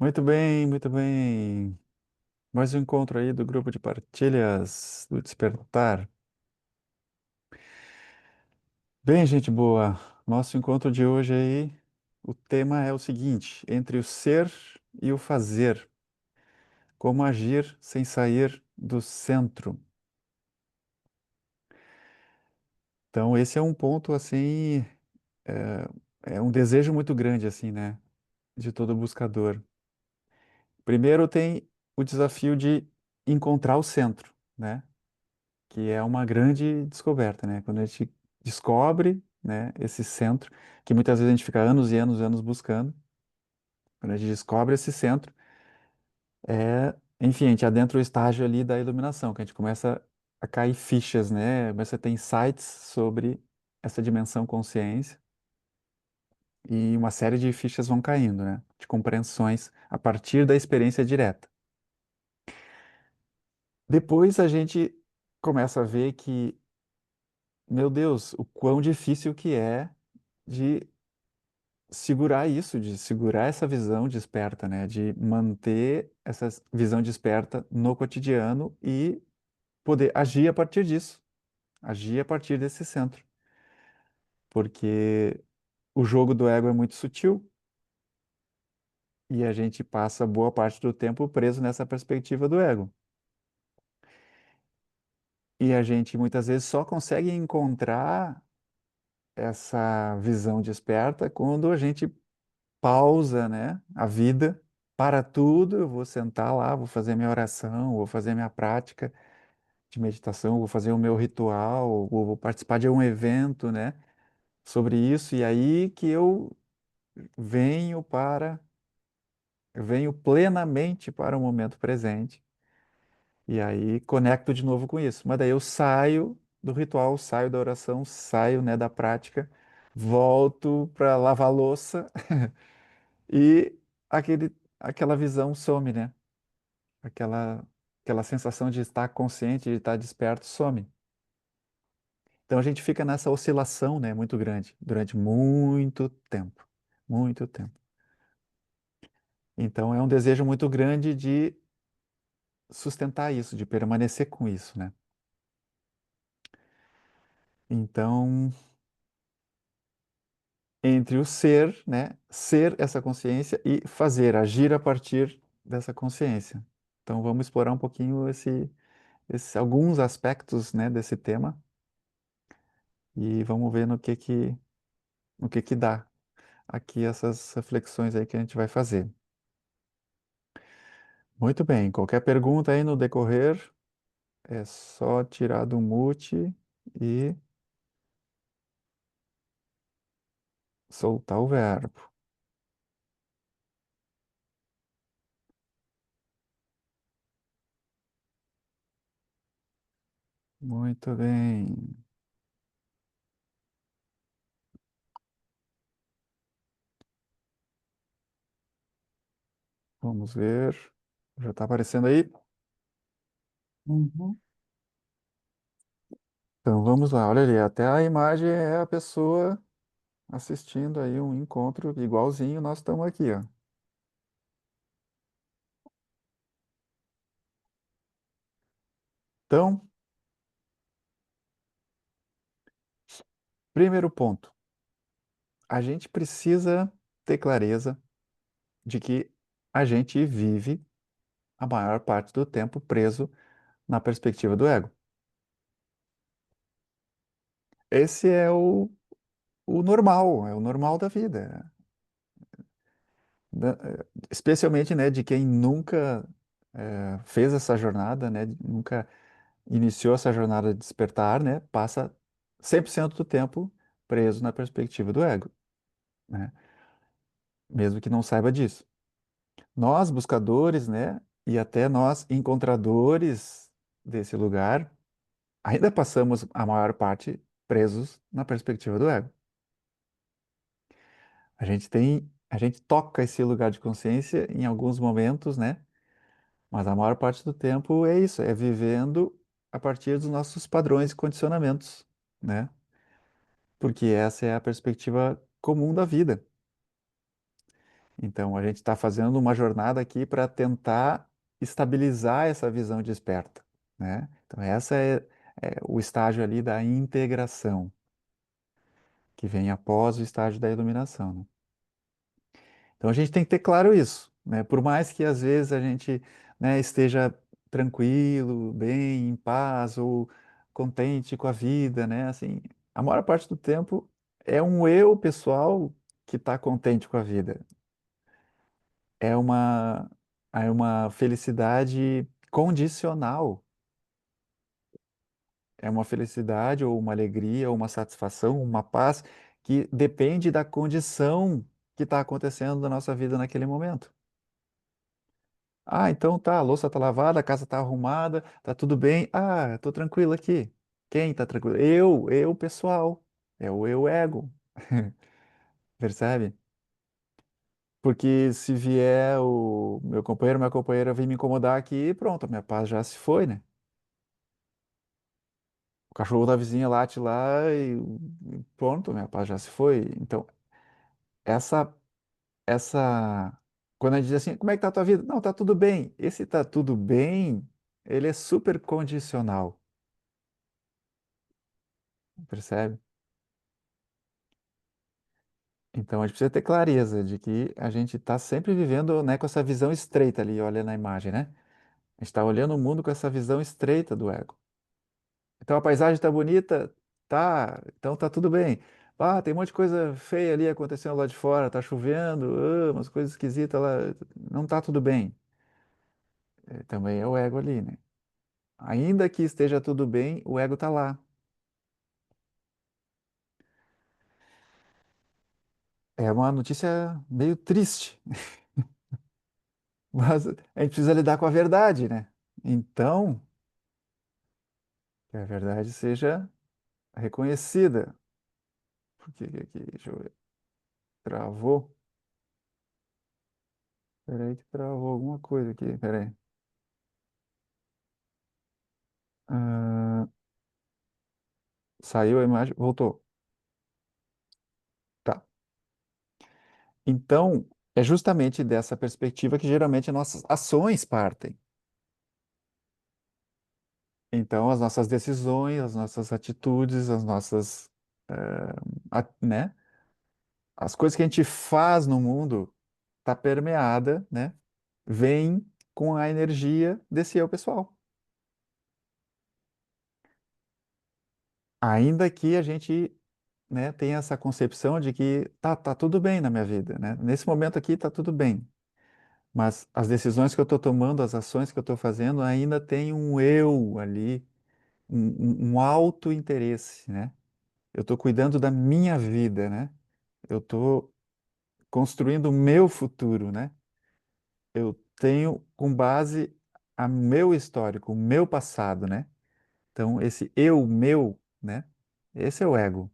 Muito bem, muito bem. Mais um encontro aí do grupo de partilhas do Despertar. Bem, gente boa, nosso encontro de hoje aí, o tema é o seguinte: entre o ser e o fazer, como agir sem sair do centro. Então, esse é um ponto assim, é um desejo muito grande assim, né, de todo buscador. Primeiro tem o desafio de encontrar o centro, né? Que é uma grande descoberta, né? Quando a gente descobre, né, esse centro, que muitas vezes a gente fica anos e anos e anos buscando, quando a gente descobre esse centro, enfim, a gente adentra o estágio ali da iluminação, que a gente começa a cair fichas, né? Começa a ter insights sobre essa dimensão consciência e uma série de fichas vão caindo, né? De compreensões a partir da experiência direta. Depois a gente começa a ver que, meu Deus, o quão difícil que é de segurar isso, de segurar essa visão desperta, né? De manter essa visão desperta no cotidiano e poder agir a partir disso, agir a partir desse centro. Porque o jogo do ego é muito sutil e a gente passa boa parte do tempo preso nessa perspectiva do ego. E a gente muitas vezes só consegue encontrar essa visão desperta quando a gente pausa, né, a vida, para tudo, eu vou sentar lá, vou fazer minha oração, vou fazer minha prática de meditação, vou fazer o meu ritual, ou vou participar de um evento, né, sobre isso, e aí que venho para, eu venho plenamente para o momento presente, e aí conecto de novo com isso. Mas daí eu saio do ritual, saio da oração, saio, né, da prática, volto para lavar a louça, e aquela visão some, né? aquela, aquela sensação de estar consciente, de estar desperto, some. Então a gente fica nessa oscilação, né, muito grande, durante muito tempo, muito tempo. Então é um desejo muito grande de sustentar isso, de permanecer com isso, né? Então, entre o ser, né, ser essa consciência e fazer, agir a partir dessa consciência. Então vamos explorar um pouquinho alguns aspectos, né, desse tema e vamos ver no que dá aqui essas reflexões aí que a gente vai fazer. Muito bem, qualquer pergunta aí no decorrer é só tirar do mute e soltar o verbo. Muito bem, vamos ver. Já está aparecendo aí? Uhum. Então vamos lá, olha ali, até a imagem é a pessoa assistindo aí um encontro igualzinho nós estamos aqui, ó. Então, primeiro ponto, a gente precisa ter clareza de que a gente vive a maior parte do tempo preso na perspectiva do ego. Esse é é o normal da vida. Especialmente, né, de quem nunca fez essa jornada, né, nunca iniciou essa jornada de despertar, né, passa 100% do tempo preso na perspectiva do ego, né, mesmo que não saiba disso. Nós, buscadores, né, e até nós, encontradores desse lugar, ainda passamos a maior parte presos na perspectiva do ego. A gente toca esse lugar de consciência em alguns momentos, né? Mas a maior parte do tempo é isso, é vivendo a partir dos nossos padrões e condicionamentos, né? Porque essa é a perspectiva comum da vida. Então, a gente está fazendo uma jornada aqui para tentar estabilizar essa visão desperta, né? Então, é o estágio ali da integração, que vem após o estágio da iluminação, né? Então, a gente tem que ter claro isso, né? Por mais que às vezes a gente, né, esteja tranquilo, bem, em paz ou contente com a vida, né? Assim, a maior parte do tempo é um eu pessoal que está contente com a vida. é uma, é uma felicidade condicional. É uma felicidade ou uma alegria ou uma satisfação, uma paz que depende da condição que está acontecendo na nossa vida naquele momento. Ah, então tá, a louça tá lavada, a casa tá arrumada, tá tudo bem. Ah, tô tranquilo aqui. Quem tá tranquilo? Eu pessoal. É o eu ego. Percebe? Porque se vier o meu companheiro, minha companheira vir me incomodar aqui, pronto, a minha paz já se foi, né? O cachorro da vizinha late lá e pronto, minha paz já se foi. Então, essa, quando a gente diz assim, como é que tá a tua vida? Não, tá tudo bem. Esse tá tudo bem, ele é super condicional, percebe? Então, a gente precisa ter clareza de que a gente está sempre vivendo, né, com essa visão estreita ali, olha na imagem, né? A gente está olhando o mundo com essa visão estreita do ego. Então a paisagem tá bonita, tá, então tá tudo bem. Ah, tem um monte de coisa feia ali acontecendo lá de fora, tá chovendo, umas coisas esquisitas lá, não tá tudo bem. Também é o ego ali, né? Ainda que esteja tudo bem, o ego tá lá. É uma notícia meio triste, mas a gente precisa lidar com a verdade, né? Então, que a verdade seja reconhecida. Por que que aqui, deixa eu ver, travou? Peraí que travou alguma coisa aqui, peraí. Ah, saiu a imagem, voltou. Tá. Então, é justamente dessa perspectiva que geralmente nossas ações partem. Então, as nossas decisões, as nossas atitudes, as nossas, né? As coisas que a gente faz no mundo tá permeada, né? Vem com a energia desse eu pessoal. Ainda que a gente, né, tenha essa concepção de que tá tudo bem na minha vida, né? Nesse momento aqui tá tudo bem. Mas as decisões que eu estou tomando, as ações que eu estou fazendo, ainda tem um eu ali, um auto-interesse, né? Eu estou cuidando da minha vida, né? Eu estou construindo o meu futuro, né? Eu tenho com base a meu histórico, o meu passado, né? Então, esse eu, meu, né? Esse é o ego.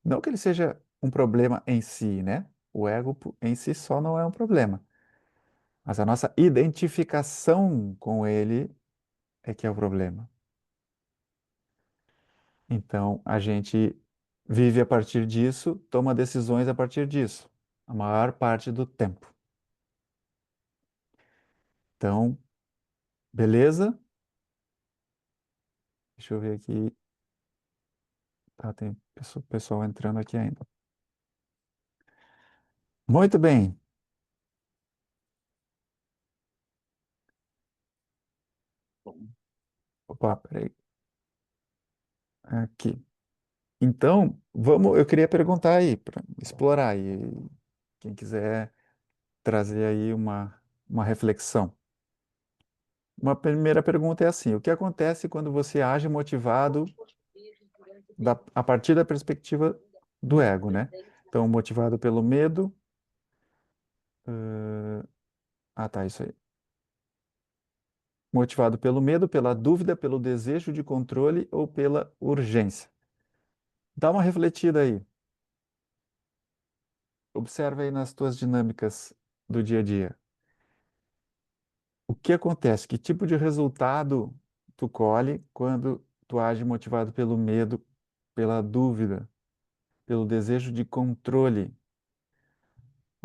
Não que ele seja um problema em si, né? O ego em si só não é um problema, mas a nossa identificação com ele é que é o problema. Então, a gente vive a partir disso, toma decisões a partir disso, a maior parte do tempo. Então, beleza? Deixa eu ver aqui. Tá, tem pessoal entrando aqui ainda. Muito bem. Opa, peraí. Aqui. Então, vamos, eu queria perguntar aí, para explorar aí, quem quiser trazer aí uma reflexão. Uma primeira pergunta é assim: o que acontece quando você age motivado a partir da perspectiva do ego, né? Então, motivado pelo medo. Tá, isso aí. Motivado pelo medo, pela dúvida, pelo desejo de controle ou pela urgência. Dá uma refletida aí. Observa aí nas tuas dinâmicas do dia a dia. O que acontece? Que tipo de resultado tu colhe quando tu age motivado pelo medo, pela dúvida, pelo desejo de controle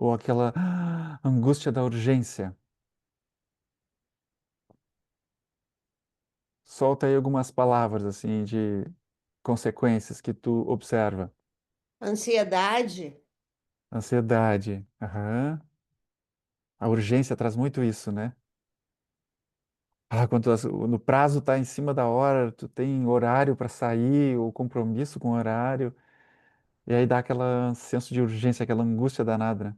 Ou aquela angústia da urgência. Solta aí algumas palavras assim de consequências que tu observa. Ansiedade, Ansiedade. Aham. A urgência traz muito isso, né? Ah, quando no prazo tá em cima da hora, tu tem horário para sair, ou compromisso com horário, e aí dá aquela senso de urgência, aquela angústia danada, né?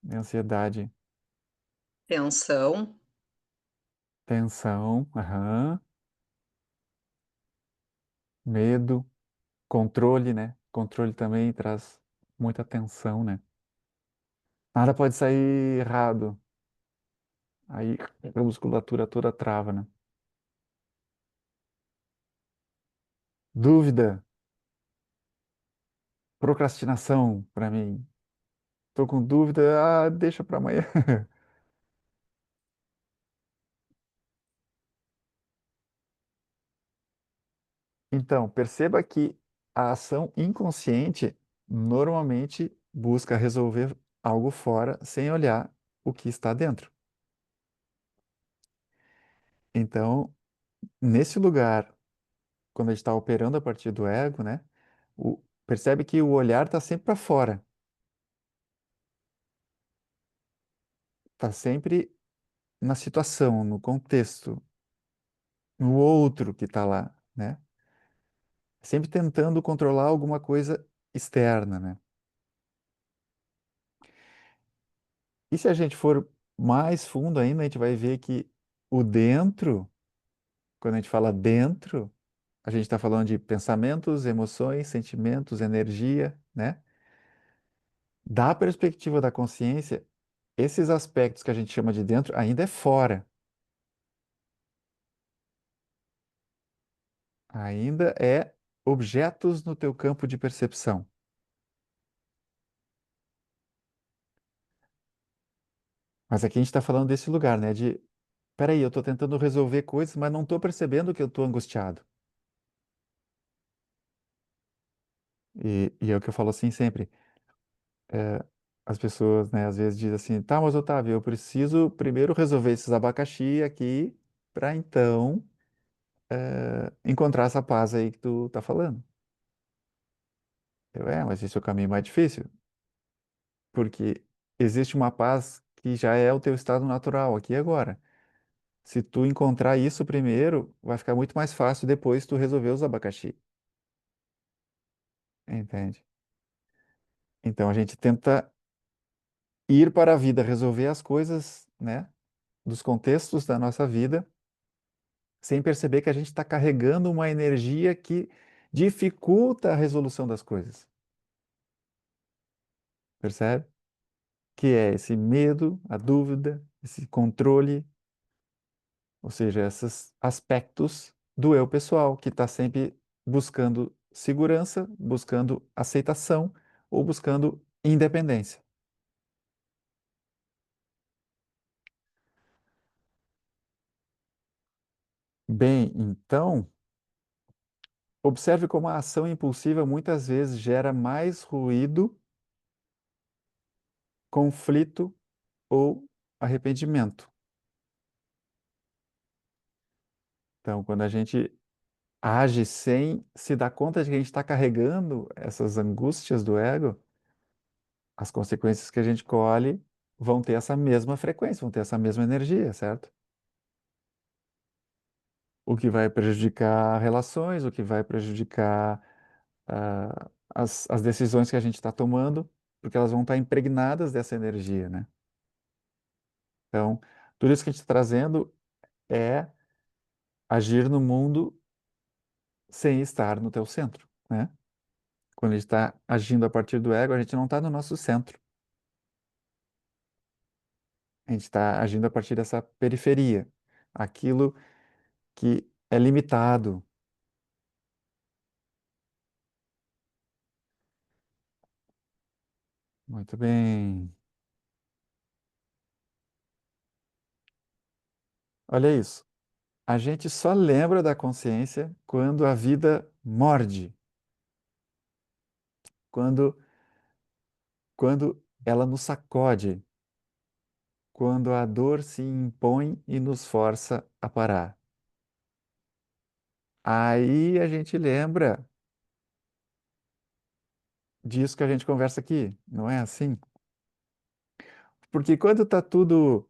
E ansiedade, tensão, tensão, aham, medo, controle, né? Controle também traz muita tensão, né? Nada pode sair errado. Aí a musculatura toda trava, né? Dúvida, procrastinação para mim. Tô com dúvida, deixa para amanhã. Então, perceba que a ação inconsciente normalmente busca resolver algo fora sem olhar o que está dentro. Então, nesse lugar, quando a gente está operando a partir do ego, né, percebe que o olhar está sempre para fora, está sempre na situação, no contexto, no outro que está lá, né? Sempre tentando controlar alguma coisa externa, né? E se a gente for mais fundo ainda, a gente vai ver que o dentro, quando a gente fala dentro, a gente está falando de pensamentos, emoções, sentimentos, energia, né? Da perspectiva da consciência, esses aspectos que a gente chama de dentro ainda é fora, ainda é objetos no teu campo de percepção. Mas aqui a gente está falando desse lugar, né? De, peraí, eu estou tentando resolver coisas, mas não estou percebendo que eu estou angustiado. E é o que eu falo assim sempre. As pessoas, né, às vezes dizem assim, tá, mas Otávio, eu preciso primeiro resolver esses abacaxi aqui para então encontrar essa paz aí que tu tá falando. Mas esse é o caminho mais difícil, porque existe uma paz que já é o teu estado natural aqui e agora. Se tu encontrar isso primeiro, vai ficar muito mais fácil depois tu resolver os abacaxi, entende? Então a gente tenta ir para a vida, resolver as coisas, né, dos contextos da nossa vida sem perceber que a gente está carregando uma energia que dificulta a resolução das coisas. Percebe? Que é esse medo, a dúvida, esse controle, ou seja, esses aspectos do eu pessoal, que está sempre buscando segurança, buscando aceitação ou buscando independência. Bem, então, observe como a ação impulsiva muitas vezes gera mais ruído, conflito ou arrependimento. Então, quando a gente age sem se dar conta de que a gente está carregando essas angústias do ego, as consequências que a gente colhe vão ter essa mesma frequência, vão ter essa mesma energia, certo? O que vai prejudicar relações, o que vai prejudicar as decisões que a gente está tomando, porque elas vão estar impregnadas dessa energia, né? Então, tudo isso que a gente está trazendo é agir no mundo sem estar no teu centro, né? Quando a gente está agindo a partir do ego, a gente não está no nosso centro. A gente está agindo a partir dessa periferia, aquilo que é limitado. Muito bem. Olha isso. A gente só lembra da consciência quando a vida morde, quando, quando ela nos sacode quando a dor se impõe e nos força a parar. Aí a gente lembra disso que a gente conversa aqui, não é assim? Porque quando tá tudo,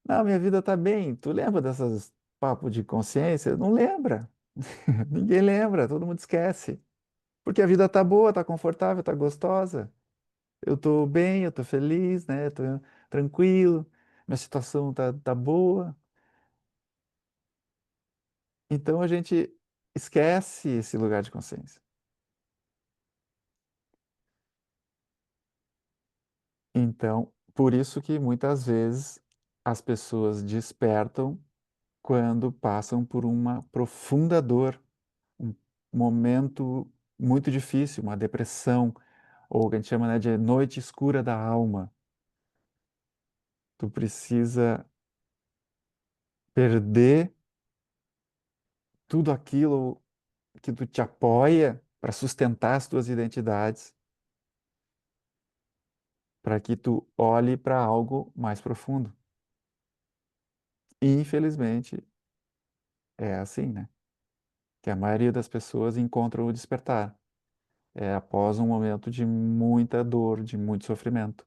não, minha vida tá bem, tu lembra dessas papos de consciência? Não lembra. Ninguém lembra, todo mundo esquece. Porque a vida tá boa, tá confortável, tá gostosa. Eu tô bem, eu tô feliz, né? Tô tranquilo, minha situação tá boa. Então a gente esquece esse lugar de consciência. Então, por isso que muitas vezes as pessoas despertam quando passam por uma profunda dor, um momento muito difícil, uma depressão, ou o que a gente chama, né, de noite escura da alma. Tu precisa perder tudo aquilo que tu te apoia para sustentar as tuas identidades, para que tu olhe para algo mais profundo. E, infelizmente, é assim, né? Que a maioria das pessoas encontram o despertar. É após um momento de muita dor, de muito sofrimento.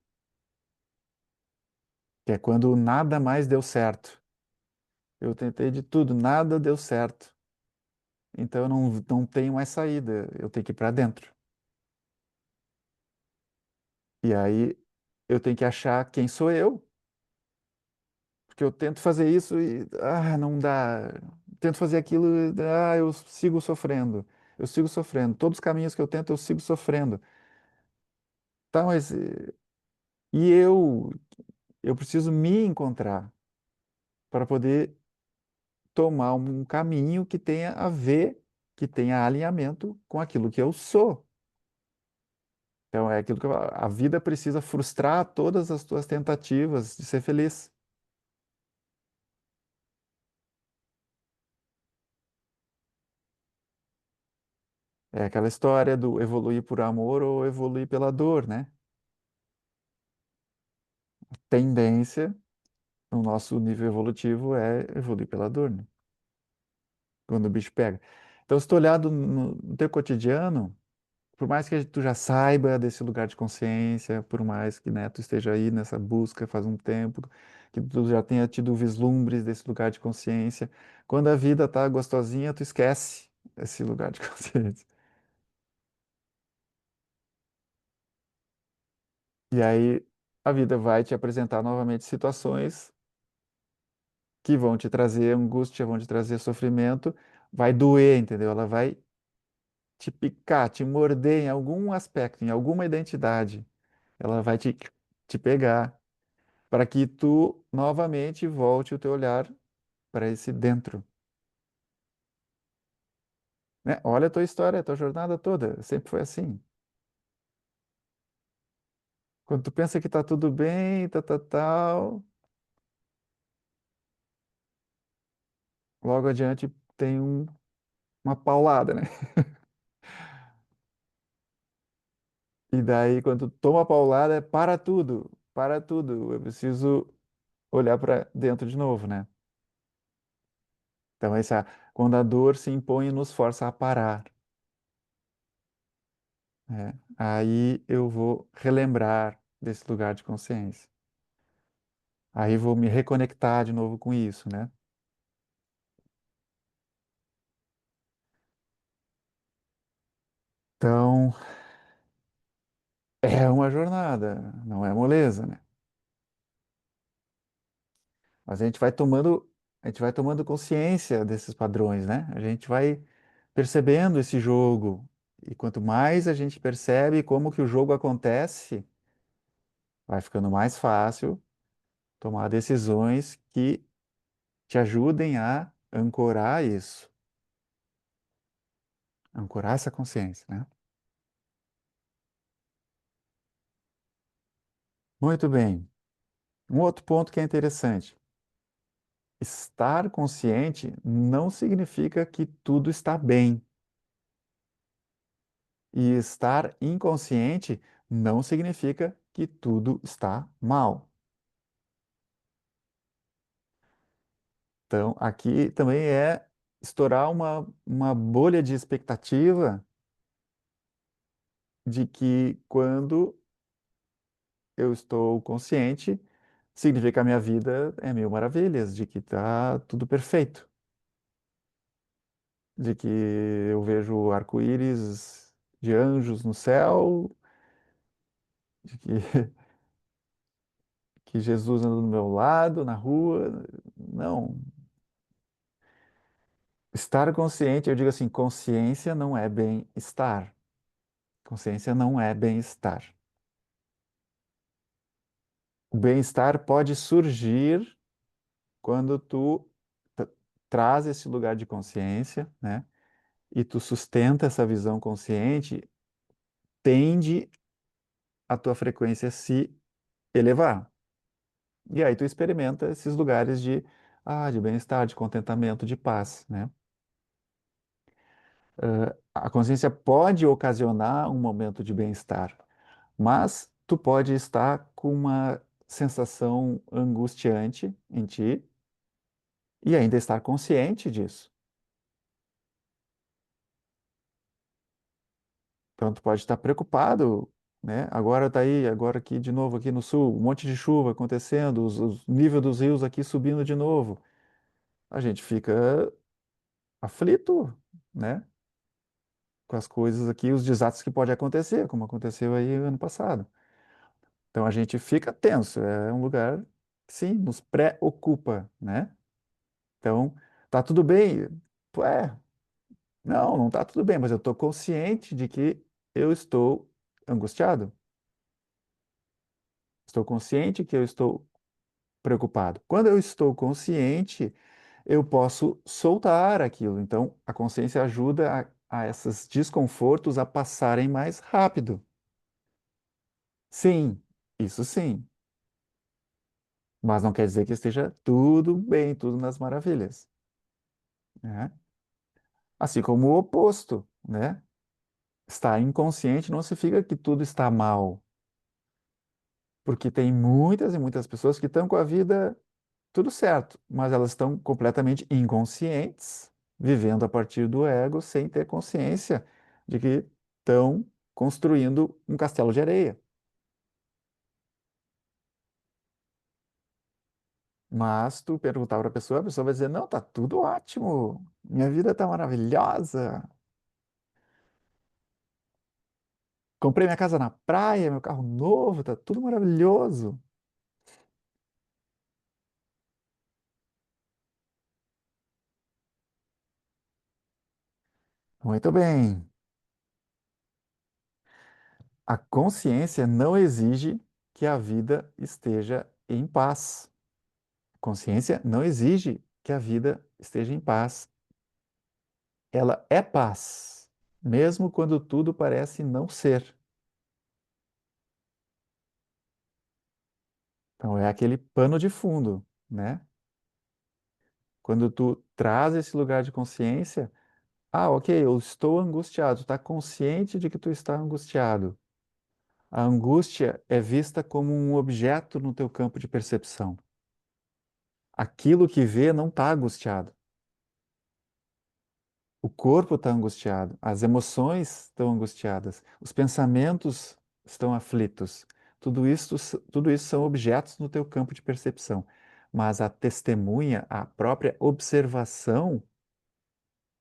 Que é quando nada mais deu certo. Eu tentei de tudo, nada deu certo. Então eu não tenho mais saída, eu tenho que ir para dentro. E aí eu tenho que achar quem sou eu, porque eu tento fazer isso e não dá. Tento fazer aquilo, eu sigo sofrendo. Eu sigo sofrendo. Todos os caminhos que eu tento, eu sigo sofrendo. Tá, mas e eu preciso me encontrar para poder tomar um caminho que tenha a ver, que tenha alinhamento com aquilo que eu sou. Então, é aquilo que a vida precisa frustrar todas as tuas tentativas de ser feliz. É aquela história do evoluir por amor ou evoluir pela dor, né? Tendência no nosso nível evolutivo é evoluir pela dor, né? Quando o bicho pega. Então, se tu olhar no teu cotidiano, por mais que tu já saiba desse lugar de consciência, por mais que, né, tu esteja aí nessa busca faz um tempo, que tu já tenha tido vislumbres desse lugar de consciência, quando a vida tá gostosinha, tu esquece esse lugar de consciência. E aí a vida vai te apresentar novamente situações que vão te trazer angústia, vão te trazer sofrimento, vai doer, entendeu? Ela vai te picar, te morder em algum aspecto, em alguma identidade. Ela vai te pegar, para que tu novamente volte o teu olhar para esse dentro, né? Olha a tua história, a tua jornada toda, sempre foi assim. Quando tu pensa que tá tudo bem, tal, logo adiante tem uma paulada, né? E daí, quando tu toma a paulada, para tudo, eu preciso olhar para dentro de novo, né? Então, quando a dor se impõe e nos força a parar, né? Aí eu vou relembrar desse lugar de consciência. Aí vou me reconectar de novo com isso, né? Então, é uma jornada, não é moleza, né? Mas a gente vai tomando consciência desses padrões, né? A gente vai percebendo esse jogo. E quanto mais a gente percebe como que o jogo acontece, vai ficando mais fácil tomar decisões que te ajudem a ancorar isso, ancorar essa consciência, né? Muito bem. Um outro ponto que é interessante. Estar consciente não significa que tudo está bem. E estar inconsciente não significa que tudo está mal. Então, aqui também é estourar uma bolha de expectativa de que quando eu estou consciente, significa que a minha vida é mil maravilhas, de que está tudo perfeito, de que eu vejo arco-íris de anjos no céu, de que, que Jesus anda do meu lado, na rua. Não. Estar consciente, eu digo assim, consciência não é bem-estar. Consciência não é bem-estar. O bem-estar pode surgir quando tu tra- traz esse lugar de consciência, né? E tu sustenta essa visão consciente, tende a tua frequência se elevar. E aí tu experimenta esses lugares de bem-estar, de contentamento, de paz, né? A consciência pode ocasionar um momento de bem-estar, mas tu pode estar com uma sensação angustiante em ti e ainda estar consciente disso. Então tu pode estar preocupado, né? Agora tá aí, agora aqui de novo aqui no sul, um monte de chuva acontecendo, o nível dos rios aqui subindo de novo. A gente fica aflito, né? Com as coisas aqui, os desastres que podem acontecer, como aconteceu aí ano passado. Então a gente fica tenso, é um lugar que sim, nos preocupa, né? Então, tá tudo bem? Ué, não tá tudo bem, mas eu estou consciente de que eu estou angustiado. Estou consciente que eu estou preocupado. Quando eu estou consciente, eu posso soltar aquilo. Então, a consciência ajuda a esses desconfortos a passarem mais rápido. Sim, isso sim. Mas não quer dizer que esteja tudo bem, tudo nas maravilhas, né? Assim como o oposto, né? Estar inconsciente não significa que tudo está mal, porque tem muitas e muitas pessoas que estão com a vida tudo certo, mas elas estão completamente inconscientes, vivendo a partir do ego, sem ter consciência de que estão construindo um castelo de areia. Mas tu perguntar para a pessoa vai dizer: Não, tá tudo ótimo, minha vida tá maravilhosa. Comprei minha casa na praia, meu carro novo, tá tudo maravilhoso. Muito bem. A consciência não exige que a vida esteja em paz. Consciência não exige que a vida esteja em paz. Ela é paz, mesmo quando tudo parece não ser. Então é aquele pano de fundo, né? Quando tu traz esse lugar de consciência, ok, eu estou angustiado, tu está consciente de que tu está angustiado. A angústia é vista como um objeto no teu campo de percepção. Aquilo que vê não está angustiado. O corpo está angustiado, as emoções estão angustiadas, os pensamentos estão aflitos. Tudo isso são objetos no teu campo de percepção. Mas a testemunha, a própria observação,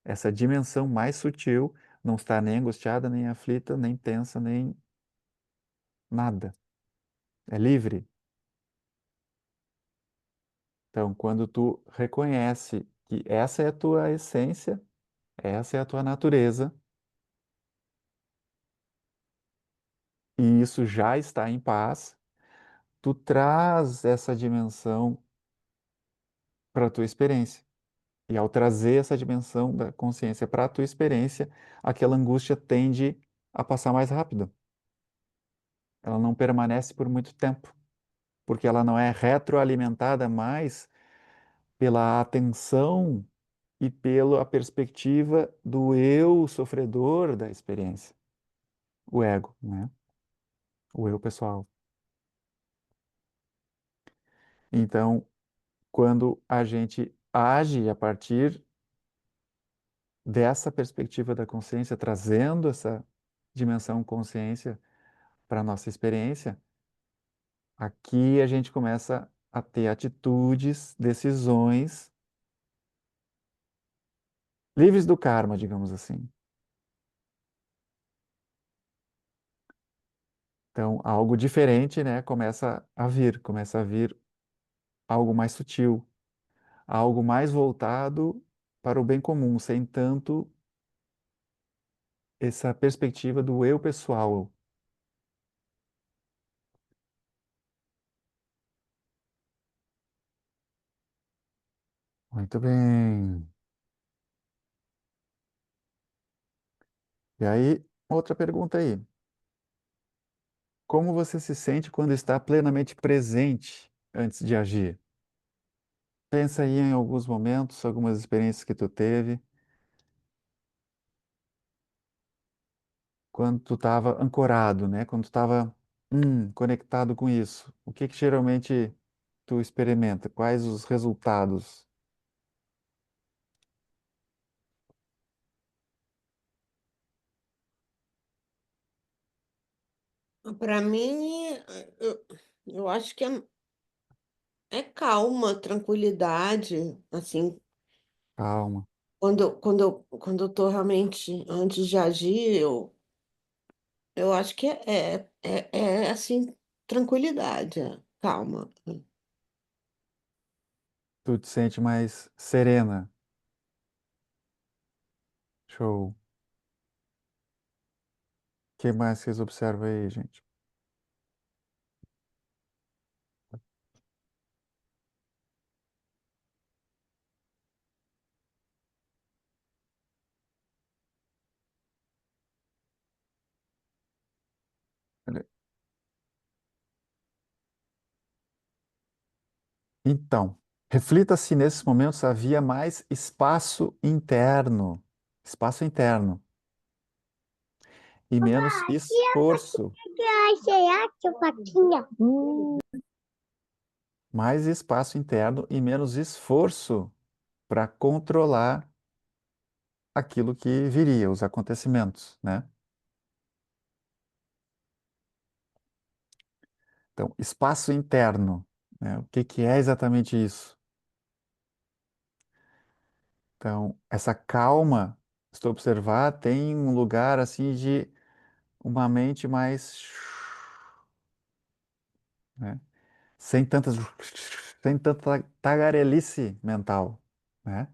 essa dimensão mais sutil, não está nem angustiada, nem aflita, nem tensa, nem nada. É livre. Então, quando tu reconhece que essa é a tua essência, essa é a tua natureza, e isso já está em paz, tu traz essa dimensão para a tua experiência. E ao trazer essa dimensão da consciência para a tua experiência, aquela angústia tende a passar mais rápido. Ela não permanece por muito tempo, porque ela não é retroalimentada mais pela atenção e pela perspectiva do eu sofredor da experiência, o ego, né? o eu pessoal. Então, quando a gente age a partir dessa perspectiva da consciência, trazendo essa dimensão consciência para a nossa experiência, aqui a gente começa a ter atitudes, decisões livres do karma, digamos assim. Então, algo diferente, né, começa a vir algo mais sutil, algo mais voltado para o bem comum, sem tanto essa perspectiva do eu pessoal. Muito bem. E aí, outra pergunta aí. Como você se sente quando está plenamente presente antes de agir? Pensa aí em alguns momentos, algumas experiências que tu teve, quando tu estava ancorado, né? Quando tu estava conectado com isso. O que que geralmente tu experimenta? Quais os resultados? Para mim, eu, eu acho que é calma, tranquilidade, assim, Calma. quando eu tô realmente, antes de agir, eu acho que assim, tranquilidade, calma. Tu te sente mais serena. Show. O que mais vocês observam aí, gente? Olha, então, reflita se nesses momentos havia mais espaço interno. Espaço interno. E menos esforço. Mais espaço interno e menos esforço para controlar aquilo que viria, os acontecimentos, né? Então, espaço interno, né? O que que é exatamente isso? Então, essa calma, se tu observar, tem um lugar assim de uma mente mais, né? Sem tantas, sem tanta tagarelice mental, né?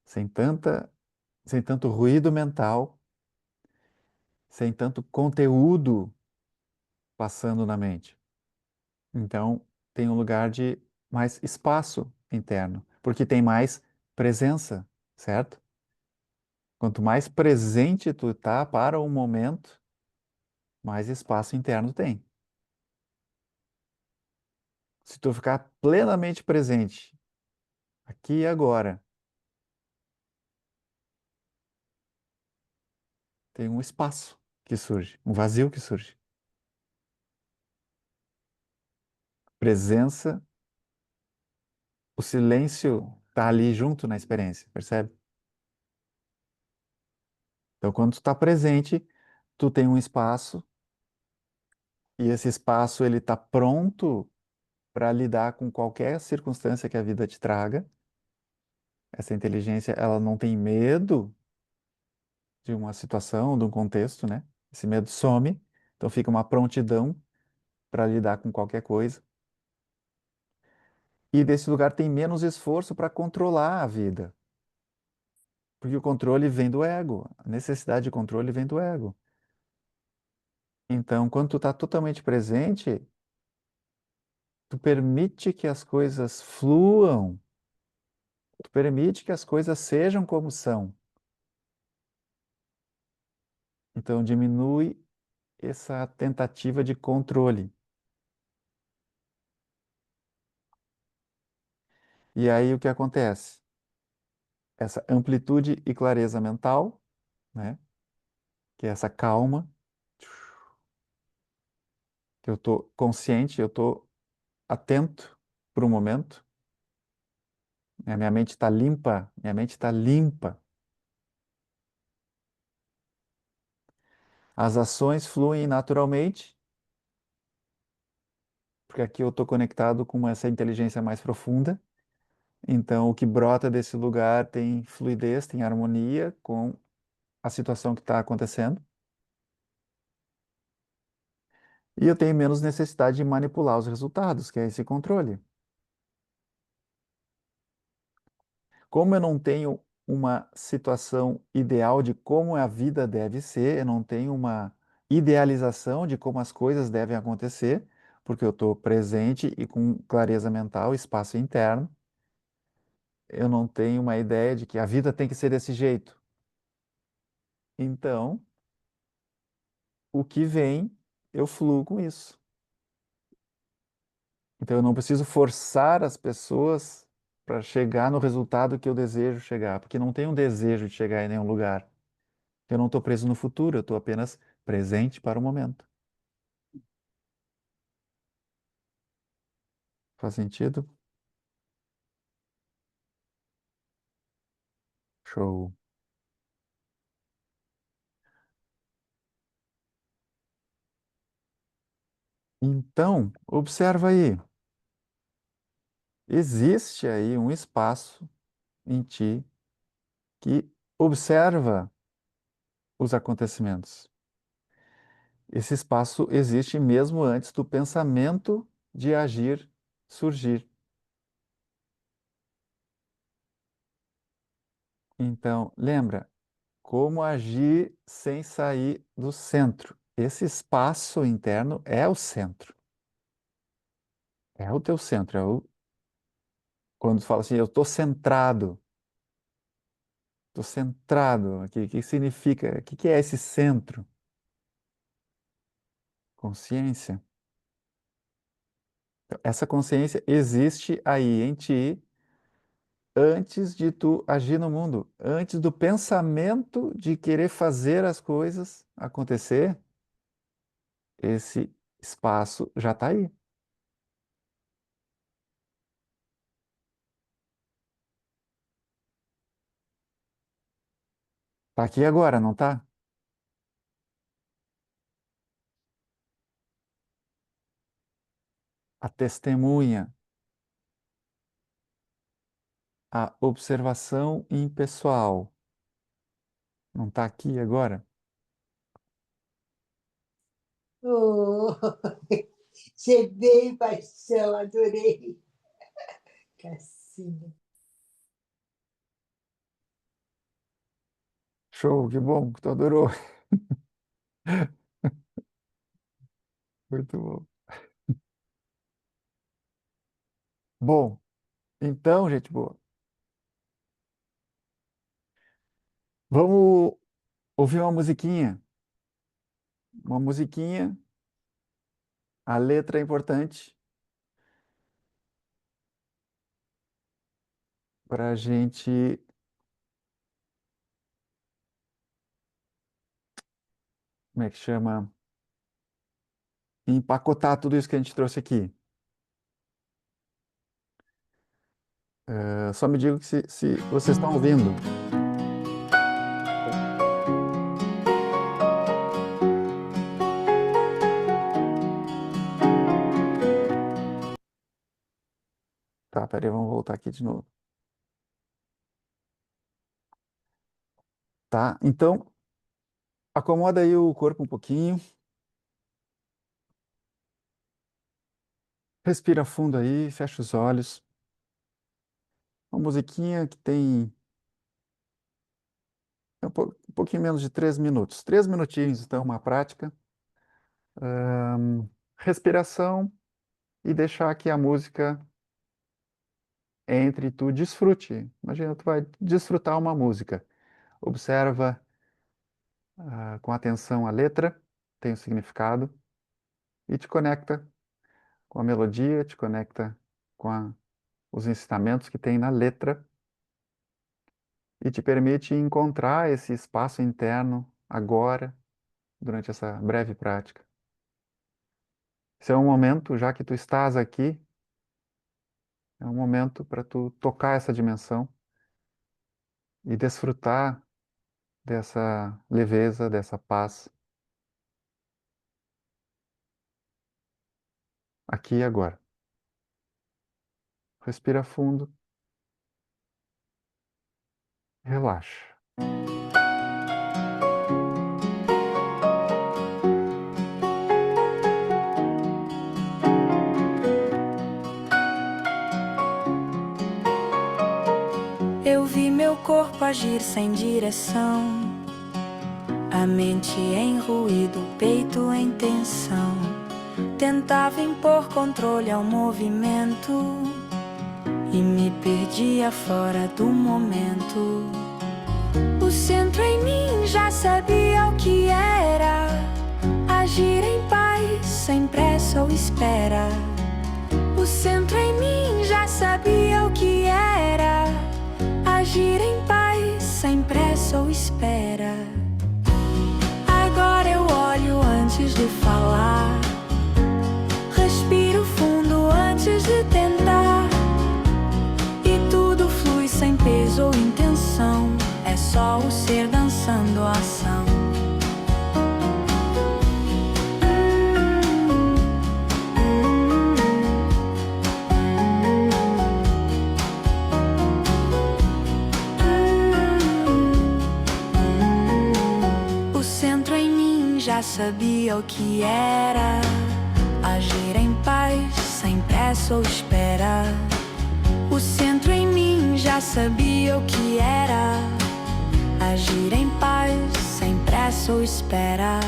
Sem tanta, sem tanto ruído mental, sem tanto conteúdo passando na mente. Então, tem um lugar de mais espaço interno, porque tem mais presença, certo? Quanto mais presente tu tá para o momento, mais espaço interno tem. Se tu ficar plenamente presente, aqui e agora, tem um espaço que surge, um vazio que surge. Presença, o silêncio tá ali junto na experiência, percebe? Então, quando tu tá presente, tu tem um espaço e esse espaço ele tá pronto para lidar com qualquer circunstância que a vida te traga. Essa inteligência, ela não tem medo de uma situação, de um contexto, né? Esse medo some, então fica uma prontidão para lidar com qualquer coisa. E desse lugar tem menos esforço para controlar a vida, porque o controle vem do ego, a necessidade de controle vem do ego. Então, quando tu está totalmente presente, tu permite que as coisas fluam, tu permite que as coisas sejam como são. Então, diminui essa tentativa de controle. E aí o que acontece? Essa amplitude e clareza mental, né? Que é essa calma, que eu estou consciente, eu estou atento para o momento, né? Minha mente está limpa, minha mente está limpa. As ações fluem naturalmente, porque aqui eu estou conectado com essa inteligência mais profunda. Então, o que brota desse lugar tem fluidez, tem harmonia com a situação que está acontecendo. E eu tenho menos necessidade de manipular os resultados, que é esse controle. Como eu não tenho uma situação ideal de como a vida deve ser, eu não tenho uma idealização de como as coisas devem acontecer, porque eu estou presente e com clareza mental, espaço interno, eu não tenho uma ideia de que a vida tem que ser desse jeito. Então, o que vem, eu fluo com isso. Então, eu não preciso forçar as pessoas para chegar no resultado que eu desejo chegar, porque não tem um desejo de chegar em nenhum lugar. Eu não estou preso no futuro, eu estou apenas presente para o momento. Faz sentido? Show. Então, observa aí. Existe aí um espaço em ti que observa os acontecimentos. Esse espaço existe mesmo antes do pensamento de agir surgir. Então, lembra, como agir sem sair do centro? Esse espaço interno é o centro. É o teu centro, quando tu fala assim, eu estou centrado aqui, o que significa? O que é esse centro? Consciência. Então, essa consciência existe aí em ti antes de tu agir no mundo, antes do pensamento de querer fazer as coisas acontecer, esse espaço já está aí. Está aqui agora, não está? A testemunha, a observação impessoal, não está aqui agora? Oh, você veio, paixão, adorei. Cacinha. Show, que bom que tu adorou. Muito bom. Bom, então, gente boa, vamos ouvir uma musiquinha, a letra é importante para a gente, como é que chama? Empacotar tudo isso que a gente trouxe aqui. Só me diga que se vocês estão ouvindo. Tá, peraí, vamos voltar aqui de novo. Tá, então, acomoda aí o corpo um pouquinho, respira fundo aí, fecha os olhos. Uma musiquinha que tem um pouquinho menos de 3 minutos. 3 minutinhos, então, uma prática. Respiração e deixar que a música entre e tu desfrute. Imagina, tu vai desfrutar uma música. Observa, com atenção a letra, tem o significado, e te conecta com a melodia, te conecta com os ensinamentos que tem na letra, e te permite encontrar esse espaço interno agora, durante essa breve prática. Esse é um momento, já que tu estás aqui, é um momento para tu tocar essa dimensão e desfrutar dessa leveza, dessa paz, aqui e agora. Respira fundo, relaxa. Eu vi meu corpo agir sem direção, a mente em ruído, o peito em tensão. Tentava impor controle ao movimento e me perdia fora do momento. O centro em mim já sabia o que era agir em paz, sem pressa ou espera. O centro em mim já sabia o que era agir em paz, sem pressa ou espera. Agora eu olho antes de falar, respiro fundo antes de tentar, e tudo flui sem peso ou intenção. É só o ser dançando a ação. O centro em mim já sabia o que era agir em paz, sem pressa ou espera. O centro em mim já sabia o que era agir em paz, sem pressa ou espera.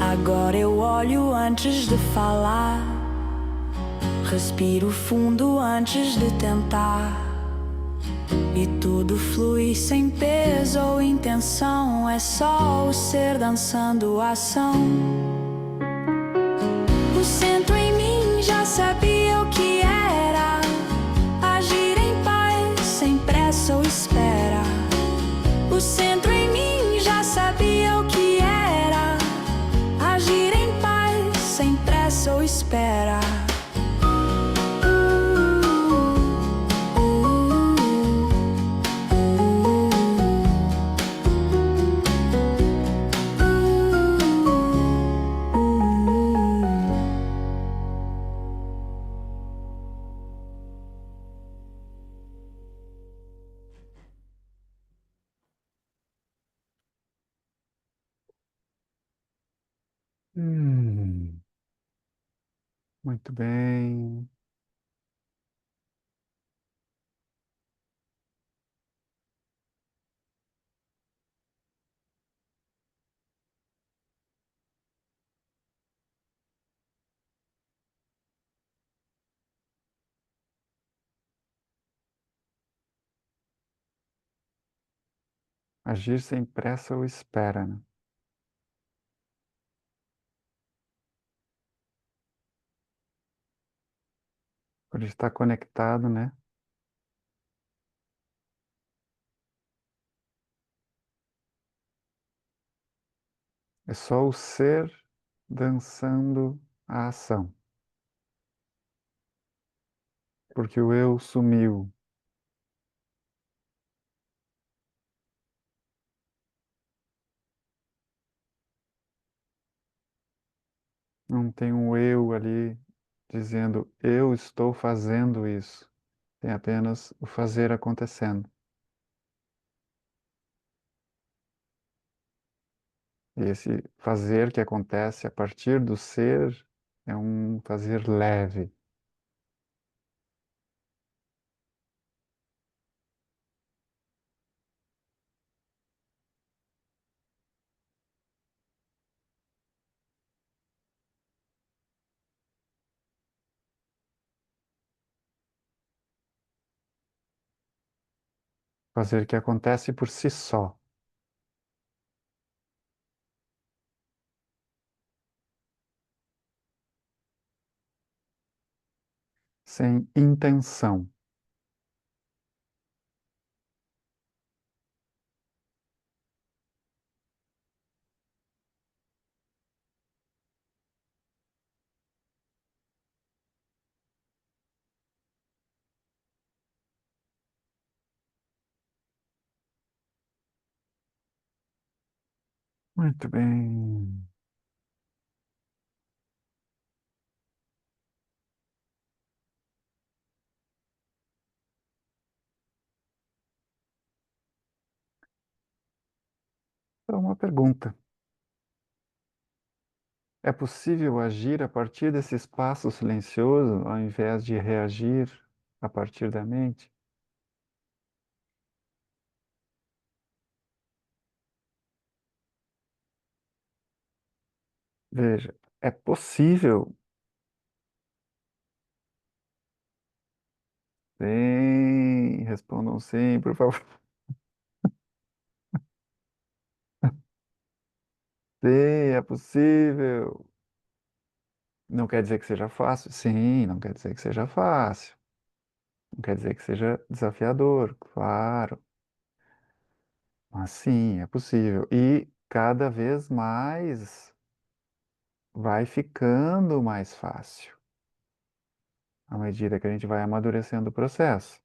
Agora eu olho antes de falar, respiro fundo antes de tentar, e tudo flui sem peso ou intenção. É só o ser dançando a ação. O centro em mim já sabia o que era agir em paz, sem pressa ou espera. O centro em mim já sabia o que era agir em paz, sem pressa ou espera. Hum, muito bem. Agir sem pressa ou espera, né? Por estar conectado, né? É só o ser dançando a ação. Porque o eu sumiu. Não tem um eu ali dizendo eu estou fazendo isso. Tem apenas o fazer acontecendo. E esse fazer que acontece a partir do ser é um fazer leve. Fazer que acontece por si só. sem intenção. Muito bem. Então, uma pergunta. É possível agir a partir desse espaço silencioso ao invés de reagir a partir da mente? Veja, é possível. Sim, respondam sim, por favor. Sim, é possível. Não quer dizer que seja fácil? Sim, não quer dizer que seja fácil. Não quer dizer que seja desafiador, claro. Mas sim, é possível. E cada vez mais vai ficando mais fácil à medida que a gente vai amadurecendo o processo.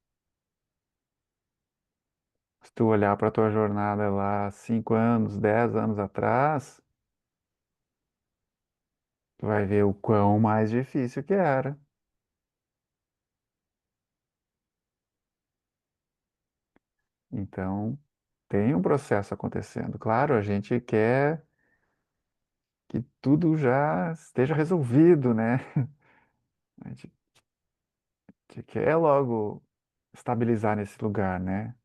Se tu olhar para a tua jornada lá 5 anos, 10 anos atrás, tu vai ver o quão mais difícil que era. Então, tem um processo acontecendo. Claro, a gente quer que tudo já esteja resolvido, né? A gente quer logo estabilizar nesse lugar, né?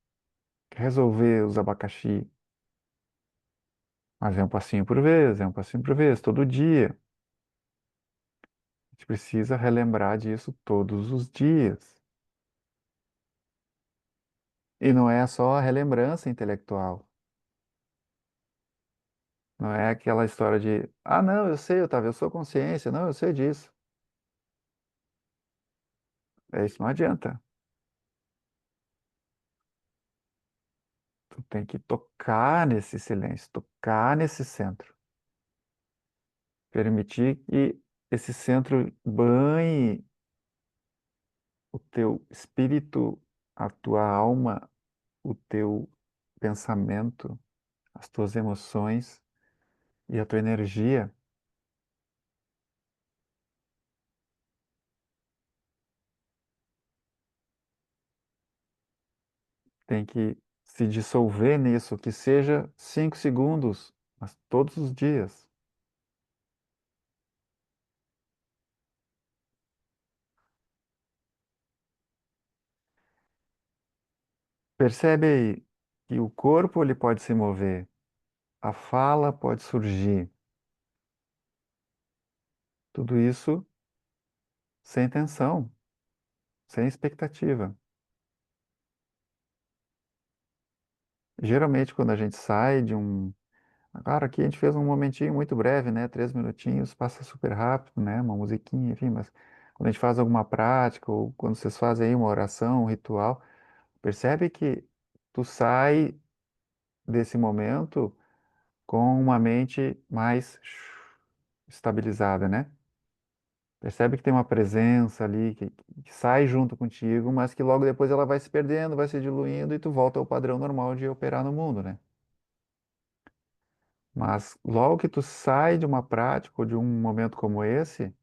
Quer resolver os abacaxi. Mas é um passinho por vez, é um passinho por vez, todo dia. A gente precisa relembrar disso todos os dias. E não é só a relembrança intelectual. Não é aquela história de, ah, não, eu sei, Otávio, eu sou consciência, não, eu sei disso. É isso, não adianta. Tu tem que tocar nesse silêncio, tocar nesse centro. Permitir que esse centro banhe o teu espírito, a tua alma, o teu pensamento, as tuas emoções e a tua energia. Tem que se dissolver nisso, que seja 5 segundos, mas todos os dias. Percebe aí que o corpo ele pode se mover, a fala pode surgir, tudo isso sem tensão, sem expectativa. Geralmente, quando a gente sai de um. Agora, aqui a gente fez um momentinho muito breve, né? 3 minutinhos, passa super rápido, né? Uma musiquinha, enfim, mas quando a gente faz alguma prática, ou quando vocês fazem aí uma oração, um ritual, percebe que tu sai desse momento com uma mente mais estabilizada, né? Percebe que tem uma presença ali que sai junto contigo, mas que logo depois ela vai se perdendo, vai se diluindo e tu volta ao padrão normal de operar no mundo, né? Mas logo que tu sai de uma prática ou de um momento como esse,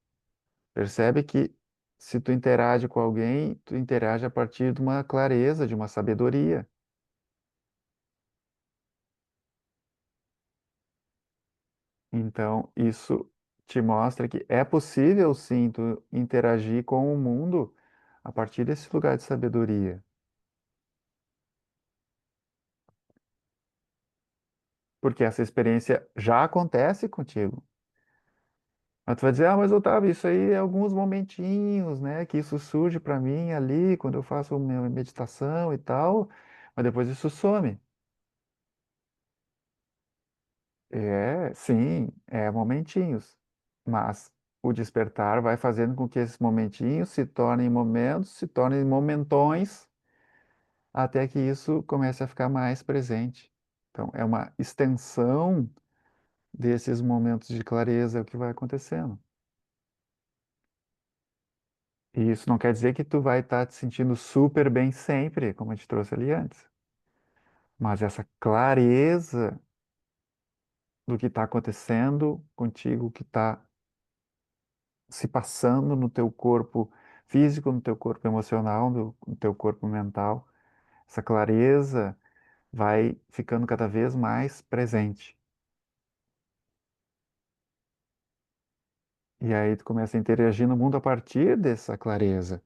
percebe que se tu interage com alguém, tu interage a partir de uma clareza, de uma sabedoria. Então, isso te mostra que é possível sim tu interagir com o mundo a partir desse lugar de sabedoria. Porque essa experiência já acontece contigo. Mas tu vai dizer, ah, mas Otávio, isso aí é alguns momentinhos, né? Que isso surge para mim ali, quando eu faço minha meditação e tal, mas depois isso some. É, sim, é momentinhos. Mas o despertar vai fazendo com que esses momentinhos se tornem momentos, se tornem momentões, até que isso comece a ficar mais presente. Então, é uma extensão desses momentos de clareza o que vai acontecendo. E isso não quer dizer que tu vai estar te sentindo super bem sempre, como eu te trouxe ali antes. Mas essa clareza do que está acontecendo contigo, o que está se passando no teu corpo físico, no teu corpo emocional, no teu corpo mental, essa clareza vai ficando cada vez mais presente. E aí tu começa a interagir no mundo a partir dessa clareza,